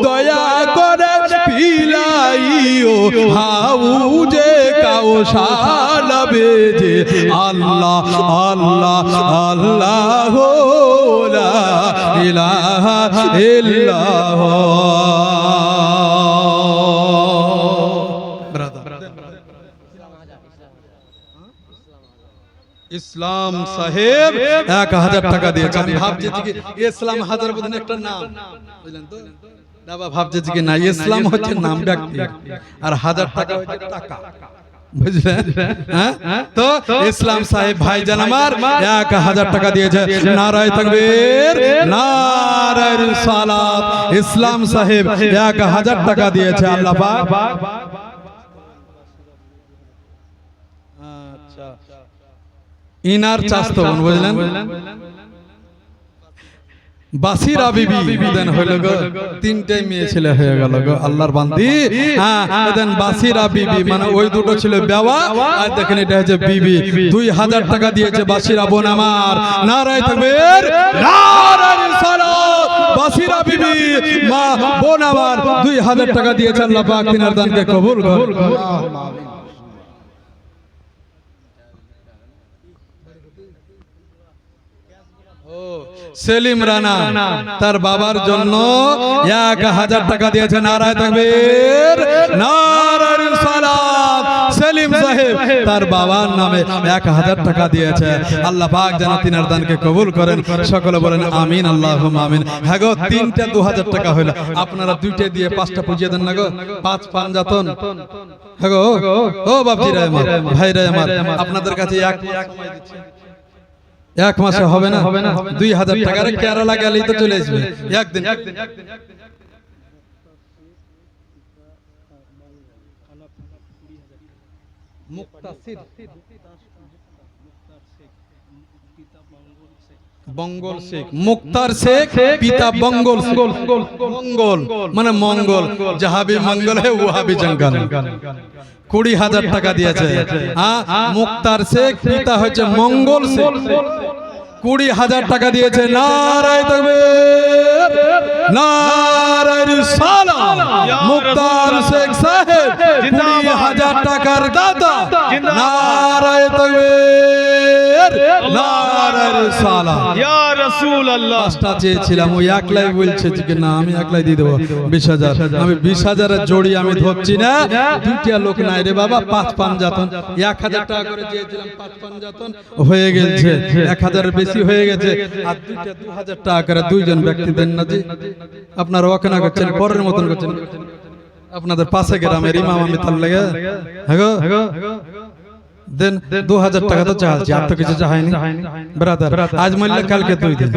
দয়া করে পিলাইও হাউজে কাউসার বেজে আল্লাহ আল্লাহ আল্লাহ লা ইলাহা ইল্লাল্লাহ। ইসলাম ইসলাম সাহেব 1000 টাকা দিয়েছে। আমি ভাবছি যে ইসলাম হাজার বদন একটা নাম, বুঝলেন তো? বাবা ভাবছে যে না, ইসলাম হচ্ছে নাম ব্যক্তি আর 1000 টাকা হচ্ছে টাকা, বুঝলেন? হ্যাঁ, তো ইসলাম সাহেব ভাইজান আমার 1000 টাকা দিয়েছে। নারায়ে তাকবীর, নারায়ে রিসালাত। ইসলাম সাহেব 1000 টাকা দিয়েছে। আল্লাহ পাক আচ্ছা ইনার চাস্তো বোন, বুঝলেন? বাসিরা বিবি দেন হইল গো, 3টে মেয়ে ছেলে হয়ে গেল গো আল্লাহর বান্দি। হ্যাঁ, দেন বাসিরা বিবি মানে ওই দুটো ছিল বেওয়া, আর দেখেন এটা হচ্ছে বিবি। 2000 টাকা দিয়েছে বাসিরা বোন আমার। নারায়ে তাকবীর, নারায়ে রিসালাত। বাসিরা বিবি মা বোন আমার 2000 টাকা দিয়েছে। আল্লাহ পাক তিনার দানকে কবুল করুন। সেলিম রানা তার বাবার জন্য 1000 টাকা দিয়েছে। নারায়ে তাকবীর, নারায়ে রিসালাত। সেলিম সাহেব তার বাবার নামে 1000 টাকা দিয়েছে। আল্লাহ পাক যেন তিনার দানকে কবুল করেন। সকলে বলেন আমিন, আল্লাহুম্মা আমিন। হ্যাঁ গো, 3টে 2000 টাকা হলো। আপনারা 2টে দিয়ে 5টা পুজিয়ে দেন না গো। 5 পাঞ্জাতন। হ্যাঁ গো, ও বাপজিরা আমার, ভাইরা আমার, আপনাদের কাছে এক মাসে হবে না 2000 টাকা। কেরালা গেলেই তো চলে আসবে একদিন। বঙ্গল শেখ, মুক্তার শেখ পিতা বঙ্গল শেখ। মঙ্গল মানে মঙ্গল, যাহাবি মঙ্গল হে ওহাবি জঙ্গল। 20,000 টাকা দিয়েছে। মুক্তার শেখ পিতা হচ্ছে মঙ্গল শেখ, 20,000 টাকা দিয়েছে। নারায়ে তাকবীর, নারায়ে রিসালাত। মুক্তার শেখ সাহেব 20,000 টাকার দাতা। নারায়ে তাকবীর, নারায়ে রিসালাত। ইয়া রাসূলুল্লাহ। 5টা চেয়েছিলাম, ওই একলাই বলছে যে না আমি একলাই দিয়ে দেবো 20,000। আমি 20,000-এর জড়ি আমি ধরছি না, 2টা লোক নাই রে বাবা। 5 পাঞ্জাতন 1000 টাকা করে চেয়েছিলাম, 5 পাঞ্জাতন হয়ে গেছে। 1000-এর বেশি হয়ে গেছে। আর 2টা 2000 টাকা করে 2জন ব্যক্তি দেন না জি। আপনারা ওখানে করছেন, পরের মতন করছেন। আপনাদের পাশে গ্রামের ইমাম আমি তার লাগে হ্যাঁ দেন 2000 টাকা তো চাইছি, আর তো কিছু চাইনি ব্রাদার। আজ মরলে কালকে 2 দিন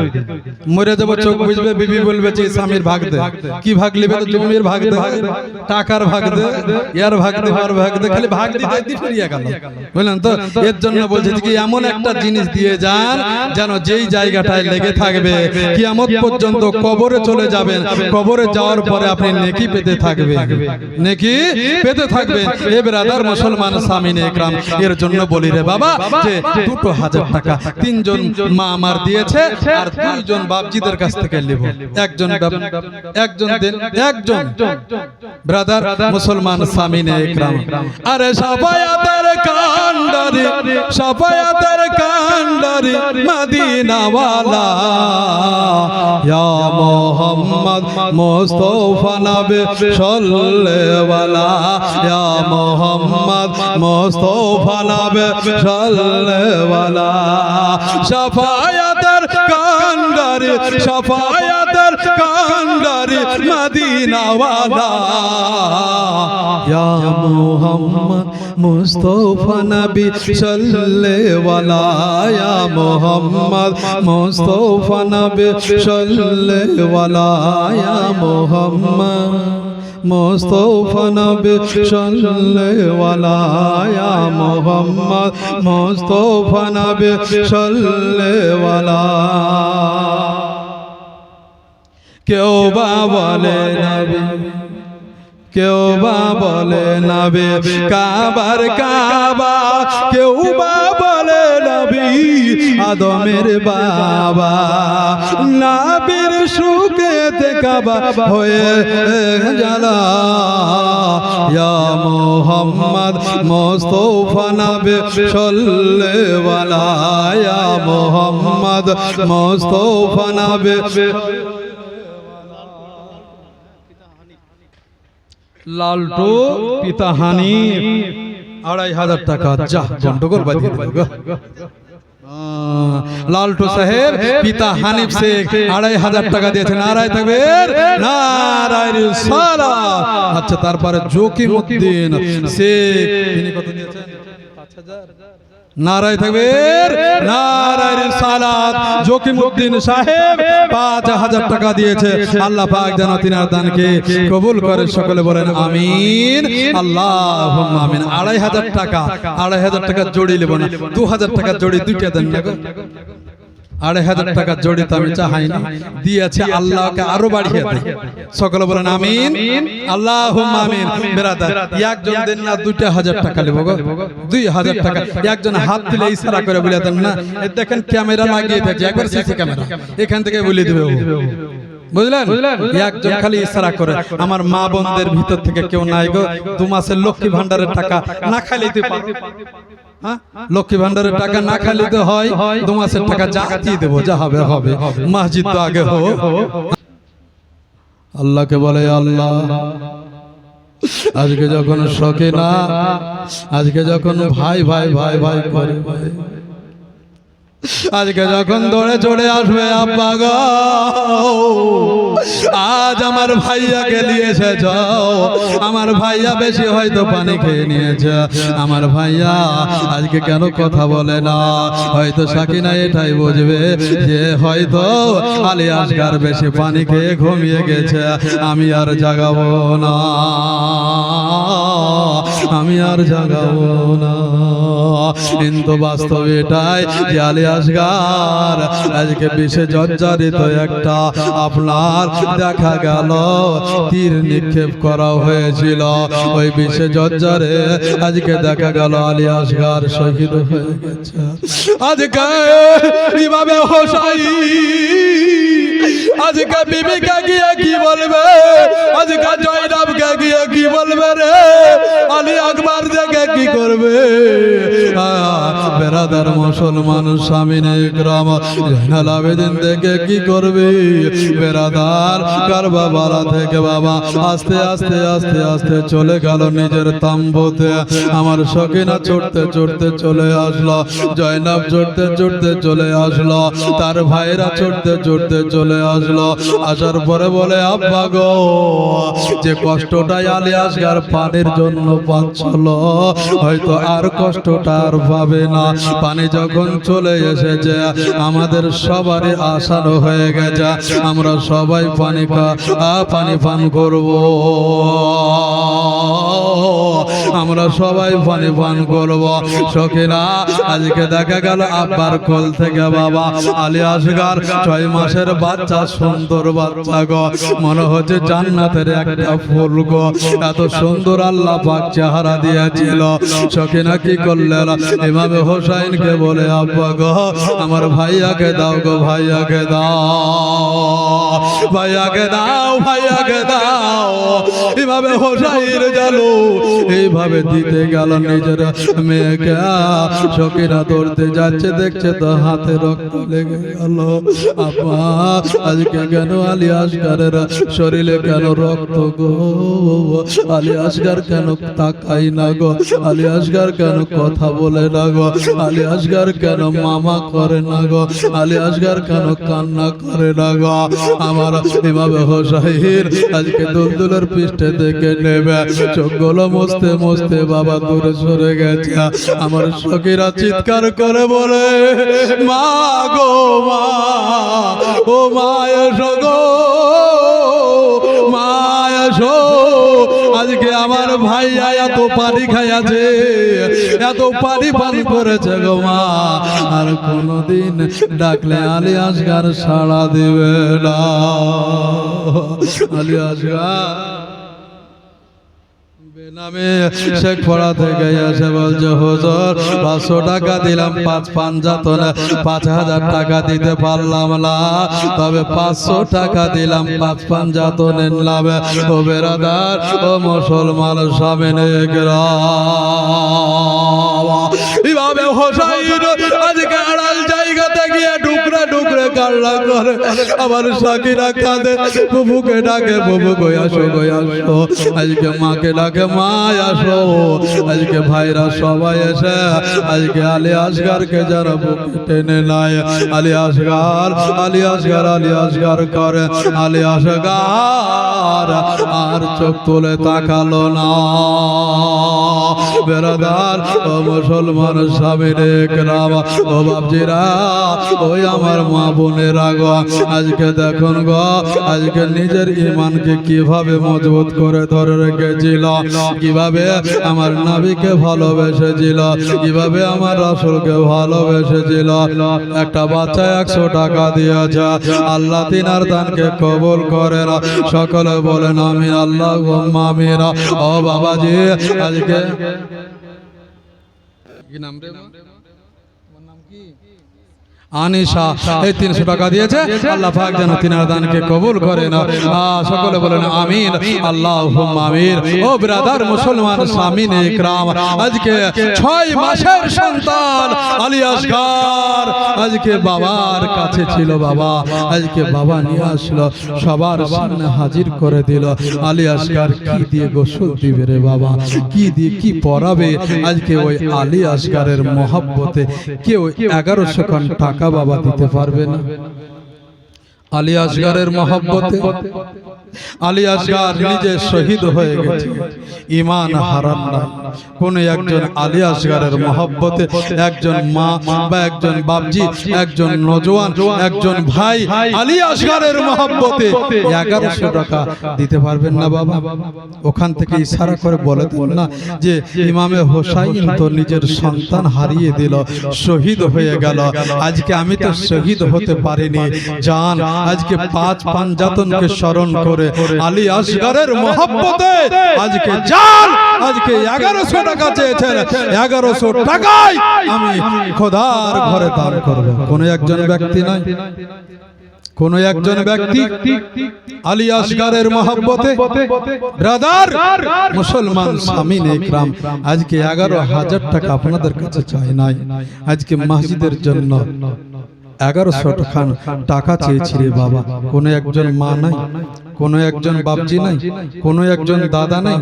মরে যাবো, চোখ বুঝবে, বিবি বলবে যে স্বামীর ভাগ দে। কি ভাগ লিবে? তো জমির ভাগ দে, টাকার ভাগ দে, ইয়ার ভাগ দে, আর ভাগ দে, খালি ভাগ দিতে দিতে ফিরিয়ে গেল, বুঝলেন তো? এর জন্য বলছে যে এমন একটা জিনিস দিয়ে যান যেন যেই জায়গাটায় লেগে থাকবে কিয়ামত পর্যন্ত কবরে চলে যাবেন, কবরে যাওয়ার পরে আপনি নেকি পেতে থাকবেন, নেকি পেতে থাকবেন। এ ব্রাদার মুসলমান সামিনে ইকরাম, এর জন্য বলি রে বাবা যে 2000 টাকা 3জন মা আমার দিয়েছে, আর 2জন বাপজিদের কাছ থেকে নেব। একজন দেন, একজন ব্রাদার মুসলমান সামিনে ইকরাম। আরে সাফায়াতের কান্ডারি, সাফায়াতের কান্ডারি মদিনা ওয়ালা, ইয়া মুহাম্মদ মুস্তাফা নবী সাল্লাল্লাহু আলাইহি, ইয়া মুহাম্মদ মুস্তাফা নবী সাল্লাল্লাহু আলাইহি। সাফায়াতের কান্ডারি, সাফায়াতের কান্ডারি মদিনা ওয়ালা, ইয়া মুহাম্মদ মুস্তাফা নবী সাল্লাল্লাহু আলাইহি, ইয়া মুহাম্মদ মুস্তাফা নবী সাল্লাল্লাহু আলাইহি, ইয়া মুহাম্মদ মুস্তাফা নবী সাল্লাল্লাহু আলাইহি, ইয়া মুহাম্মদ মুস্তাফা নবী সাল্লাল্লাহু আলাইহি। কেউ বা বলে নবী, কেউ বা বলে নবী কাবার কাবা, কেউ বা বলে নবী আদমের বাবা। নবীর সুখেতে কাবা হয়ে জ্বালা, ইয়া মুহাম্মদ মুস্তাফা নবী সাল্লাল্লাহু আলাইহি, ইয়া মুহাম্মদ মুস্তাফা নবী। লালটু পিতা হানিফ 2500 টাকা। যা গন্ডগোল বাঁধিয়ে দিল গো। লালটু সাহেব পিতা হানিফ শেখ 2500 টাকা দিয়েছেন। নারায় তাকবীর, নারায় রিসালাত। আচ্ছা, তারপরে জকিমউদ্দিন শেখ তিনি কত দিয়েছেন? 5000। নারায় তাকবীর, নারায় রিসালাত। জকিমউদ্দিন সাহেব 5000 টাকা দিয়েছে। আল্লাহ পাক যেন তিনার দানকে কবুল করে, সকলে বলেন আমিন, আল্লাহুম্মা আমিন। 2500 টাকা, 2500 টাকা জড়ি নেব না, 2000 টাকা জড়ি দুইটা দেন না গো। 2500 টাকা জড়ি তো আমি চাই না, দিয়েছে আল্লাহকে আরো বাড়িয়ে দেয়। সকলে বলেন আমিন, আল্লাহুম্মা আমিন। বেরাদার, একজন দেন না 2000 টাকা নেব গো, 2000 টাকা। একজন হাত দিলে ইশারা করে বলে দেন না, এই দেখেন ক্যামেরা লাগিয়ে থাকছে, একবার সিসি ক্যামেরা, এখান থেকে বলে দিবে ও। বুঝলেন? একজন খালি ইশারা করে। আমার মা বোনদের ভিতর থেকে কেউ নাই গো, 2 মাসের লক্ষ্মী ভান্ডারের টাকা না খাইলে দিতে পারো। হ্যাঁ, লক্ষ্মী ভান্ডারের টাকা না খাইলে তো হয়, 2 মাসের টাকা যা দিয়ে দেবো, যা হবে হবে। মসজিদ তো আগে হো। আল্লাহকে বলে আল্লাহ, আজকে যখন শোকে না, আজকে যখন ভাই ভাই ভাই ভাই করে, আজকে যখন দৌড়ে চলে আসবে আব্বা গো, আজ আমার ভাইয়াকে নিয়ে এসেছ। আমার ভাইয়া বেশি হয়তো পানি খেয়ে নিয়েছে, আমার ভাইয়া আজকে কেন কথা বলে না? হয়তো সাকিনা এটাই বুঝবে যে হয়তো আলী আসগার বেশি পানি খেয়ে ঘুমিয়ে গেছে, আমি আর জাগাবো না, আমি আর জাগাবো না। কিন্তু বাস্তব এটাই যে আলী আসগার আজকে বিষে জর্জরিত একটা আপনার দেখা গেল তীর নিক্ষেপ করা হয়েছিল, ওই বিষে জর্জরে আজকে দেখা গেল আলী আসগার শহীদ হয়ে গেছে। আজকে ইমামে হোসাইন আজকে বিবিকে গিয়ে কি বলবে? আজকে জয়নাবকে গিয়ে কি বলবে রে? আলী আকবর দেখে কি করবে? বেরাদার মুসলমান সামিনে ইকরাম জয়নাল আবেদিন দেখে কি করবে? বেরাদার কারবালা থেকে বাবা আস্তে আস্তে আস্তে আস্তে চলে গেল নিজের তাম্বুতে। আমার সকিনা চড়তে চড়তে চলে আসলো, জয়নাব চড়তে চড়তে চলে আসলো, তার ভাইরা চড়তে চড়তে চলে আসলো। আসার পরে বলে আব্বা গো, যে কষ্টটাই আলী আসগার পানির জন্য পাচ্ছিল, হয়তো আর কষ্টটা আর পাবে না। পানি যখন চলে এসেছে, আমাদের সবারই আশানো হয়ে গেছে, আমরা সবাই পানি পান করব, আমরা সবাই পানি পান করব। সখিনা আজকে দেখা গেল আব্বার কোল থেকে বাবা আলী আসগার 6 মাসের বাচ্চা, সুন্দর বাচ্চা গো, মনে হচ্ছে জান্নাতের একটা ফুল গো, এত সুন্দর আল্লাহ পাক চেহারা দিয়েছিল। সখিনা কি করলেন? ইমামে হোসাইনকে বলে আব্বা গো, আমার ভাইয়াকে দাও গো, ভাইয়াকে দাও, ভাইয়াকে দাও, ভাইয়াকে দাও। ইমামে হোসাইন গেল, এইভাবে দিতে গেল নিজের মেয়েকে। সখিনা দৌড়তে যাচ্ছে, দেখছে তো হাতে রক্ত লেগে গেল। আব্বা আজকে কেন আলী আসগারের শরীরে কেন রক্ত গো? আলী আসগার কেন তাকাই না গো? আলী আসগার কেন কথা বলে না গো? আলী আসগার কেন মামা করে না গো? আলী আসগার কেন কান্না করে না গো? আমার ইমামে হোসাইন আজকে দুলদুলের পৃষ্ঠে থেকে নেবে, চোখগুলো মুছতে মুছতে বাবা দূরে সরে গেছে। আমার সখীরা চিৎকার করে বলে মা গো, মা ও মায়া গো, মায়া শো, আজকে আমার ভাইয়া এত পানি খাইয়াছে, এত পানি পান করেছে গো মা, আর কোনদিন ডাকলে আলী আসগার সাড়া দিবে না। আলী আসগার বেনামে শেখপাড়া থেকে এসে বলছে হুজুর 500 টাকা দিলাম, 5 পাঞ্জাতনে 5000 টাকা দিতে পারলাম না, তবে 500 টাকা দিলাম, 5 পাঞ্জাতনে নিলাম। ও বেরাদার, ও মুসলমান সামনে ইমামে হোসাইন আজকে আড়াল জায়গাতে গিয়ে ডুকরে ডুকরে কান্না করে, আমার সাকিরা কাঁদে, বুবুকে ডাকে, বুবু গই আসো, গই আসো। আজকে মাকে ডাকে, মা আসো। আজকে ভাইরা সবাই এসে আজকে আলী আসগারকে যারা বুকে টেনে নেয়, আলী আসগার, আলী আসগার, আলী আসগার করে। আলী আসগার আর চোখ তুলে তাকালো না। বেরাদার ও মুসলমান স্বামীরে কেরাম, ও বাপজিরা, ওই আমার মা বোনেরা গো, আজকে দেখুন গো, আজকে নিজের ঈমানকে কিভাবে মজবুত করে ধরে রেখেছিল, কিভাবে আমার নবীকে ভালোবেসেছিল, কিভাবে আমার রাসূলকে ভালোবেসেছিল। একটা বাচ্চা 100 টাকা দিয়েছে, আল্লাহ তিনার দানকে কবুল করেন। সকলে বলেন আমিন, আল্লাহুম্মা আমিন। ও বাবাজি, আজকে কি নাম রে? তোমার নাম কি? আনিশা। এই 300 টাকা দিয়েছে, আল্লাহ পাক যেন তিনার দানকে কবুল করেন। সকলে বলেন আমিন, আল্লাহুম্মা আমিন। ও ব্রাদার মুসলমান সামিনে ইকরাম, আজকে 6 মাসের সন্তান আলী আসগার আজকে বাবার কাছে ছিল। বাবা আজকে বাবা নিয়ে আসলো, সবার সামনে হাজির করে দিল। আলী আসগার কি দিয়ে গোসল দিবে রে বাবা, কি দিয়ে কি পরাবে? আজকে ওই আলী আসগারের মহব্বতে কেউ 1100 খান টাকা বাবা দিতে পারবে না। আলী আসগারের মহব্বতে আলী আসগার নিজে শহীদ হয়ে গেছে, ঈমান হারান না। কোন একজন আলী আসগারের মহব্বতে একজন মা বা একজন বাপজি, একজন নওজোয়ান, একজন ভাই আলী আসগারের মহব্বতে 1100 টাকা দিতে পারবেন না বাবা? ওখান থেকে ইশারা করে বলে দেন না যে ইমামে হোসাইন তো নিজের সন্তান হারিয়ে দিল, শহীদ হয়ে গেল। আজকে আমি তো শহীদ হতে পারিনি, জান আজকে 5 পাঞ্জাতনকে স্মরণ করে আলী আসগারের মহব্বতে আজকে জান আজকে 1100 টাকা চেয়েছেন, 1100 টাকায় আমি খোদার ঘরে দান করব। কোন একজন ব্যক্তি নাই, কোন একজন ব্যক্তি আলী আসগারের মহব্বতে ব্রাদার মুসলমান সামিনে ইকরাম আজকে 11,000 টাকা আপনাদের কাছে চাই নাই, আজকে মসজিদের জন্য 1100 টাকা চেয়েছি রে বাবা। কোন একজন মা নাই, কোন একজন বাপজি নাই, কোন একজন দাদা নাই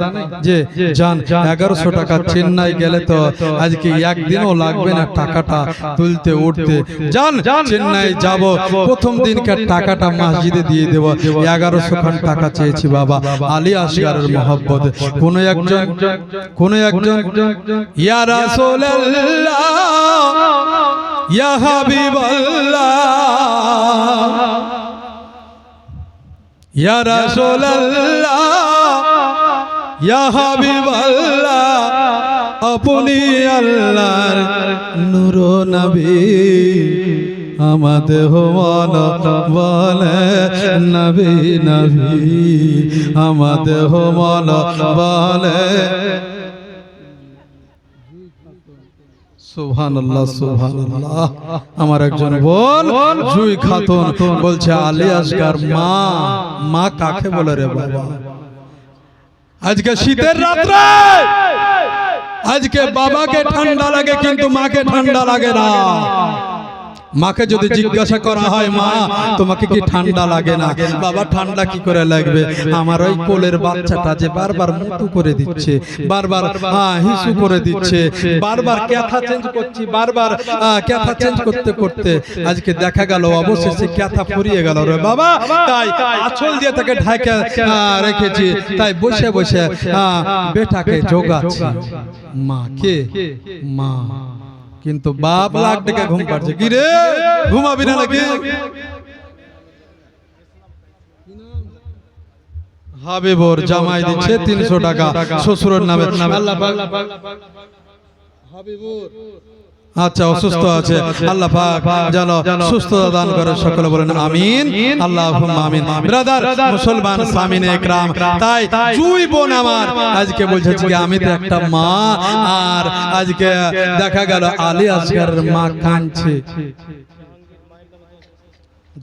যে জান 1100 টাকা চেন্নাই গেলে তো আজকে একদিনও লাগবে না টাকাটা তুলতে উঠতে, জান চেন্নাই যাব, প্রথম দিনকার টাকাটা মসজিদে দিয়ে দেব। 1100 খান টাকা চেয়েছি বাবা আলী আসগারের মহব্বতে। কোন একজন ইয়া রাসূলুল্লাহ, ইয়া হাবিবাল্লাহ, ইয়া রাসূলুল্লাহ, ইয়া হাবিবাল্লাহ, আপনি আল্লাহর নূর নবী, আমাদের মন বলে নবী নবী, আমাদের মন বলে। সুবহানাল্লাহ, সুবহানাল্লাহ। আমার একজন বোন জুই খাতুন বলছে আলী আসগার মা, মা কাকে বলে রে বাবা? আজকে শীতের রাত্রে আজকে বাবাকে ঠান্ডা লাগে কিন্তু মাকে ঠান্ডা লাগে না। মাকে যদি জিজ্ঞাসা করা হয় মা তোমাকে কি ঠান্ডা লাগে না, বাবা ঠান্ডা কি করে লাগবে, আমার ওই কোলের বাচ্চাটা যে বারবার মুতু করে দিচ্ছে, বারবার হিসু করে দিচ্ছে, বারবার ক্যাথা চেঞ্জ করছি, বারবার ক্যাথা চেঞ্জ করতে করতে আজকে দেখা গেল অবশেষে ক্যাথা ফুরিয়ে গেল রে বাবা। তাই আঁচল দিয়ে তাকে ঢাকা রেখেছি, তাই বসে বসে বেটাকে জোগাচ্ছি। মা কে? মা। কিন্তু বাপ লাখ টাকা ঘুম পাচ্ছে, কি রে ঘুমাবি না নাকি? হাবিবুর জামাই দিচ্ছে 300 টাকা শ্বশুরের নামে। আল্লাহ হাবিবুর আচ্ছা অসুস্থ আছে, আল্লাহ পাক যেন সুস্থতা দান করে। সকলে বলেন আমিন, আল্লাহুম্মা আমিন। ব্রাদার মুসলমান সামিনে ইকরাম, তাই দুই বোন আমার আজকে বলছে যে আমি তো একটা মা, আর আজকে দেখা গেল আলী আসগারের মা কাঁদছে।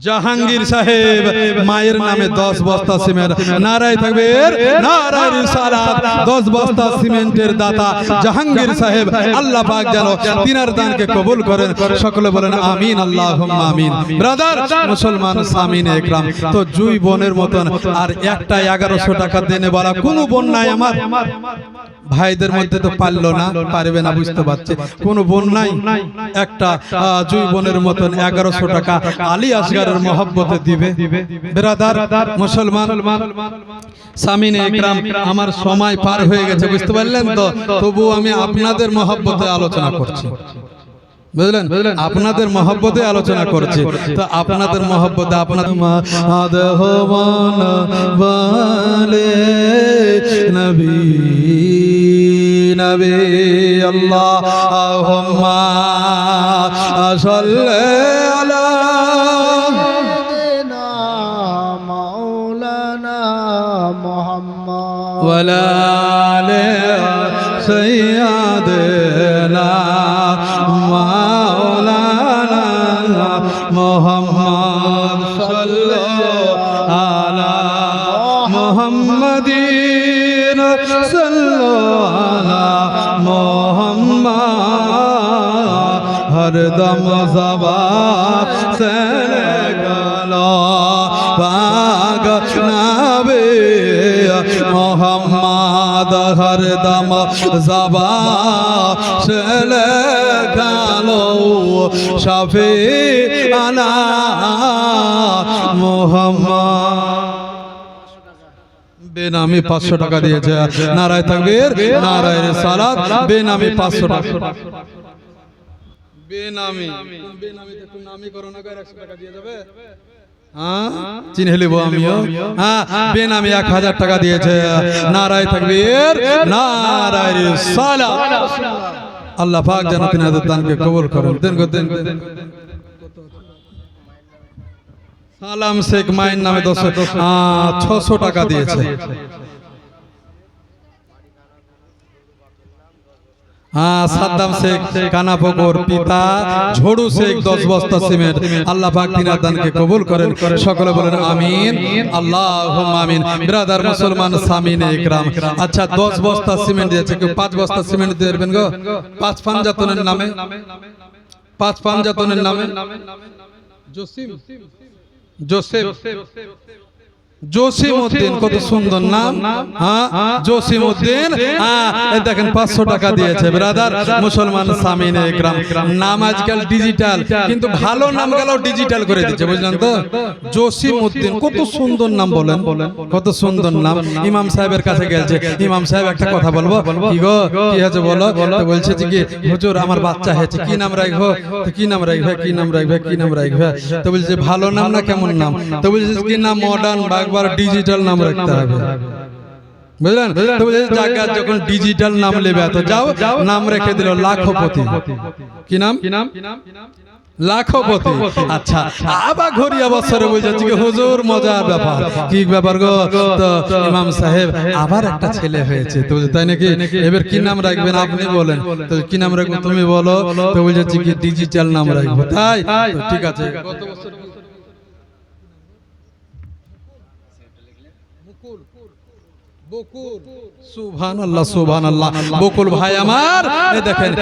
জাহাঙ্গীর সাহেব মায়ের নামে 10 বস্তা সিমেন্ট, নারায়ে তাকবীর, নারায়ে রিসালাত। 10 বস্তা সিমেন্টের দাতা জাহাঙ্গীর সাহেব, আল্লাহ পাক যেন তিনার দানকে কবুল করেন। সকলে বলেন আমিন, আল্লাহুম্মা আমিন। ব্রাদার মুসলমান সামিনে একরাম, তো জুই বোনের মতন আর একটা 1100 টাকা দেনে বলা কোনো বোন নাই আমার ভাইদের মধ্যে? তো পারলো না, পারবে না, বুঝতে পারছে। কোনো বোন নাই একটা জুই বোনের মতন 1100 টাকা আলী আসগারের মহব্বতে দিবে? ব্রাদার মুসলমান সামিনে একরাম, আমার সময় পার হয়ে গেছে, বুঝতে পারলেন তো? তবু আমি আপনাদের মহব্বতে আলোচনা করছি, বুঝলেন? আপনাদের মহব্বতে আলোচনা করছি। তো আপনাদের মহব্বতে আপনাদের বলে নবী নবী আল্লাহুম্মা সাল্লি আলা মাওলানা মুহাম্মদ ওয়ালা আলি সাইয়্যিদিনা মাওলানা মুহাম্মদ সাল্লাল্লাহু আলা মুহাম্মাদিন সাল্লাল্লাহু আলা মুহাম্মদ হরদম জবান সে গলো পাক নবী মুহাম্মদ হরদম জবান সে গলো শাফি আনা মুহাম্মদ। বেনামি 500 টাকা দিয়েছে, নারায়ে তাকবীর, নারায়ে রিসালাত। বেনামি 500 টাকা, বেনামি বেনামিতে একটু নামি করো না, 100 টাকা দিয়ে যাবে। হ্যাঁ, চিনে নিব আমিও। হ্যাঁ, বেনামি 1000 টাকা দিয়েছে, নারায়ে তাকবীর, নারায়ে রিসালাত। আল্লাহ পাক যেন তিনাদের দানকে কবুল করেন। দেন গো দেন। সালাম শেখ মায়ের নামে 600 টাকা দিয়েছে। সাদ্দাম শেখ কানাপুকুর, পিতা ঝড়ু শেখ 10 বস্তা সিমেন্ট। আল্লাহ পাক তিনার দানকে কবুল করেন। সকলে বলেন আমিন, আল্লাহুম্মা আমিন। ব্রাদার মুসলমান সামিনে একরাম, আচ্ছা 10 বস্তা সিমেন্ট দিয়েছে, কেউ 5 বস্তা সিমেন্ট দেবেন গো? 5 পাঞ্জাতনের নামে, 5 পাঞ্জাতনের নামে। জসিম, জোসেফ, জসিমউদ্দিন, কত সুন্দর নাম। হ্যাঁ, জসিমউদ্দিন। হ্যাঁ, দেখেন 500 টাকা দিয়েছে। ব্রাদার মুসলমান সামিনে একরাম, নাম আজকাল ডিজিটাল, কিন্তু ভালো নাম গেল ডিজিটাল করে দিচ্ছে, বুঝলেন তো? জসিমউদ্দিন, কত সুন্দর নাম, বলেন কত সুন্দর নাম। ইমাম সাহেবের কাছে গেছে, ইমাম সাহেব একটা কথা বলবো, কি গো কি হয়েছে বলো? তো বলছে যে কি হুজুর আমার বাচ্চা হয়েছে, কি নাম রাখবো? তো কি নাম রাখবে, কি নাম রাখবে, কি নাম রাখবে? তো বলছে ভালো নাম না কেমন নাম? তো বলছে কি নাম মডার্ন বা একবার ডিজিটাল নাম রাখতে হবে, বুঝলেন? তো বলছে জায়গা যখন ডিজিটাল নাম নেবে তো যাও, নাম রেখে দিল লাখপতি। কি নাম? লাখপতি। আচ্ছা, আবার ঘড়িয়া বছরে বলছে কি হুজুর মজার ব্যাপার। কি ব্যাপার গো? তো ইমাম সাহেব আবার একটা ছেলে হয়েছে। তো তাই নাকি? এবার কি নাম রাখবেন আপনি বলেন। তো কি নাম রাখবো তুমি বলো? তো বলছে কি ডিজিটাল নাম রাখবো। তাই তো ঠিক আছে। গত বছর বকুল, সুবহানাল্লাহ সুবহানাল্লাহ। বকুল ভাই আমার, এই দেখেন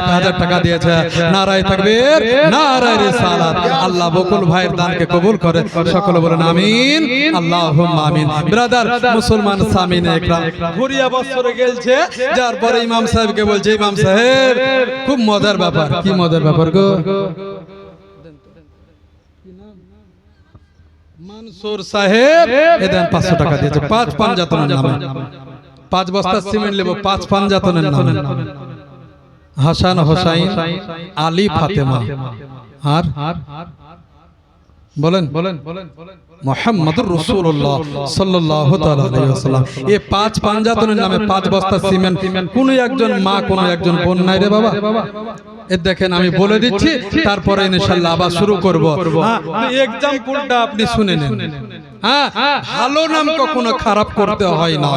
1000 টাকা দিয়েছে। নারায়ে তাকবীর, নারায়ে রিসালাত। আল্লাহ বকুল ভাইয়ের দানকে কবুল করে। সকলে বলেন আমিন, আল্লাহুম্মা আমিন। ব্রাদার মুসলমান সামিনে একরাম, ঘুরিয়া বছরে গেলছে, যার পরে ইমাম সাহেবকে বলছে ইমাম সাহেব খুব মজার ব্যাপার। কি মজার ব্যাপার গো? মনসুর সাহেব এদেন 500 টাকা দিয়েছে, 5 পাঞ্জাতনের নামে। 5 বস্তা সিমেন্ট নেব, 5 পাঞ্জাতনের নামে। হাসান হোসাইন আলী ফাতেমা। আর বলেন মুহাম্মাদুর রাসূলুল্লাহ সাল্লাল্লাহু তাআলা আলাইহি ওয়াসাল্লাম। এই পাঁচ পাঞ্জাতনের নামে 5 বস্তা সিমেন্ট কোন একজন মা কোন একজন বোন নাই রে বাবা। এ দেখেন আমি বলে দিচ্ছি, তারপরে ইনশাআল্লাহ আবার শুরু করব। এক্সাম্পলটা আপনি শুনে নেন। হ্যাঁ, ভালো নাম কখনো খারাপ করতে হয় না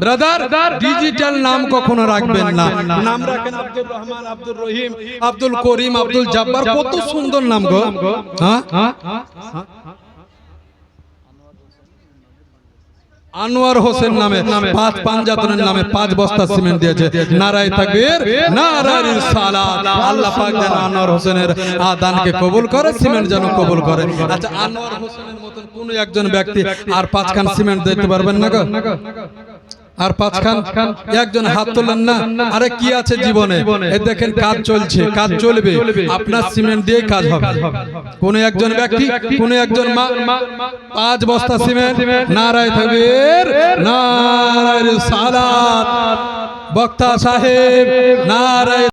ব্রাদার। ডিজিটাল নাম কখনো রাখবেন না। নাম রাখেন আব্দুর রহমান, আব্দুর রহিম, আব্দুল করিম, আব্দুল জব্বার, কত সুন্দর নাম গো। হ্যাঁ, আনোয়ার হোসেন নামে 5 পাঞ্জাতনের নামে 5 বস্তা সিমেন্ট দিয়েছে। নারায়ে তাকবীর, নারায়ে রিসালাত। আল্লাহ পাক যেন আনোয়ার হোসেনের দানকে কবুল করে, সিমেন্ট যেন কবুল করে। আচ্ছা, আনোয়ার হোসেনের মতন কোন একজন ব্যক্তি আর 5 খান সিমেন্ট দিতে পারবেন না গো? আর 5 খান একজন হাত তোলেন না। আরে কি আছে জীবনে? এই দেখেন কাজ চলছে, কাজ চলবে, আপনার সিমেন্ট দিয়ে কাজ হবে। কোন একজন ব্যক্তি, কোন একজন মা 5 বস্তা সিমেন্ট। নারায়ে তাকবীর, নারায়ে রিসালাত। বক্তা সাহেব নারায়ে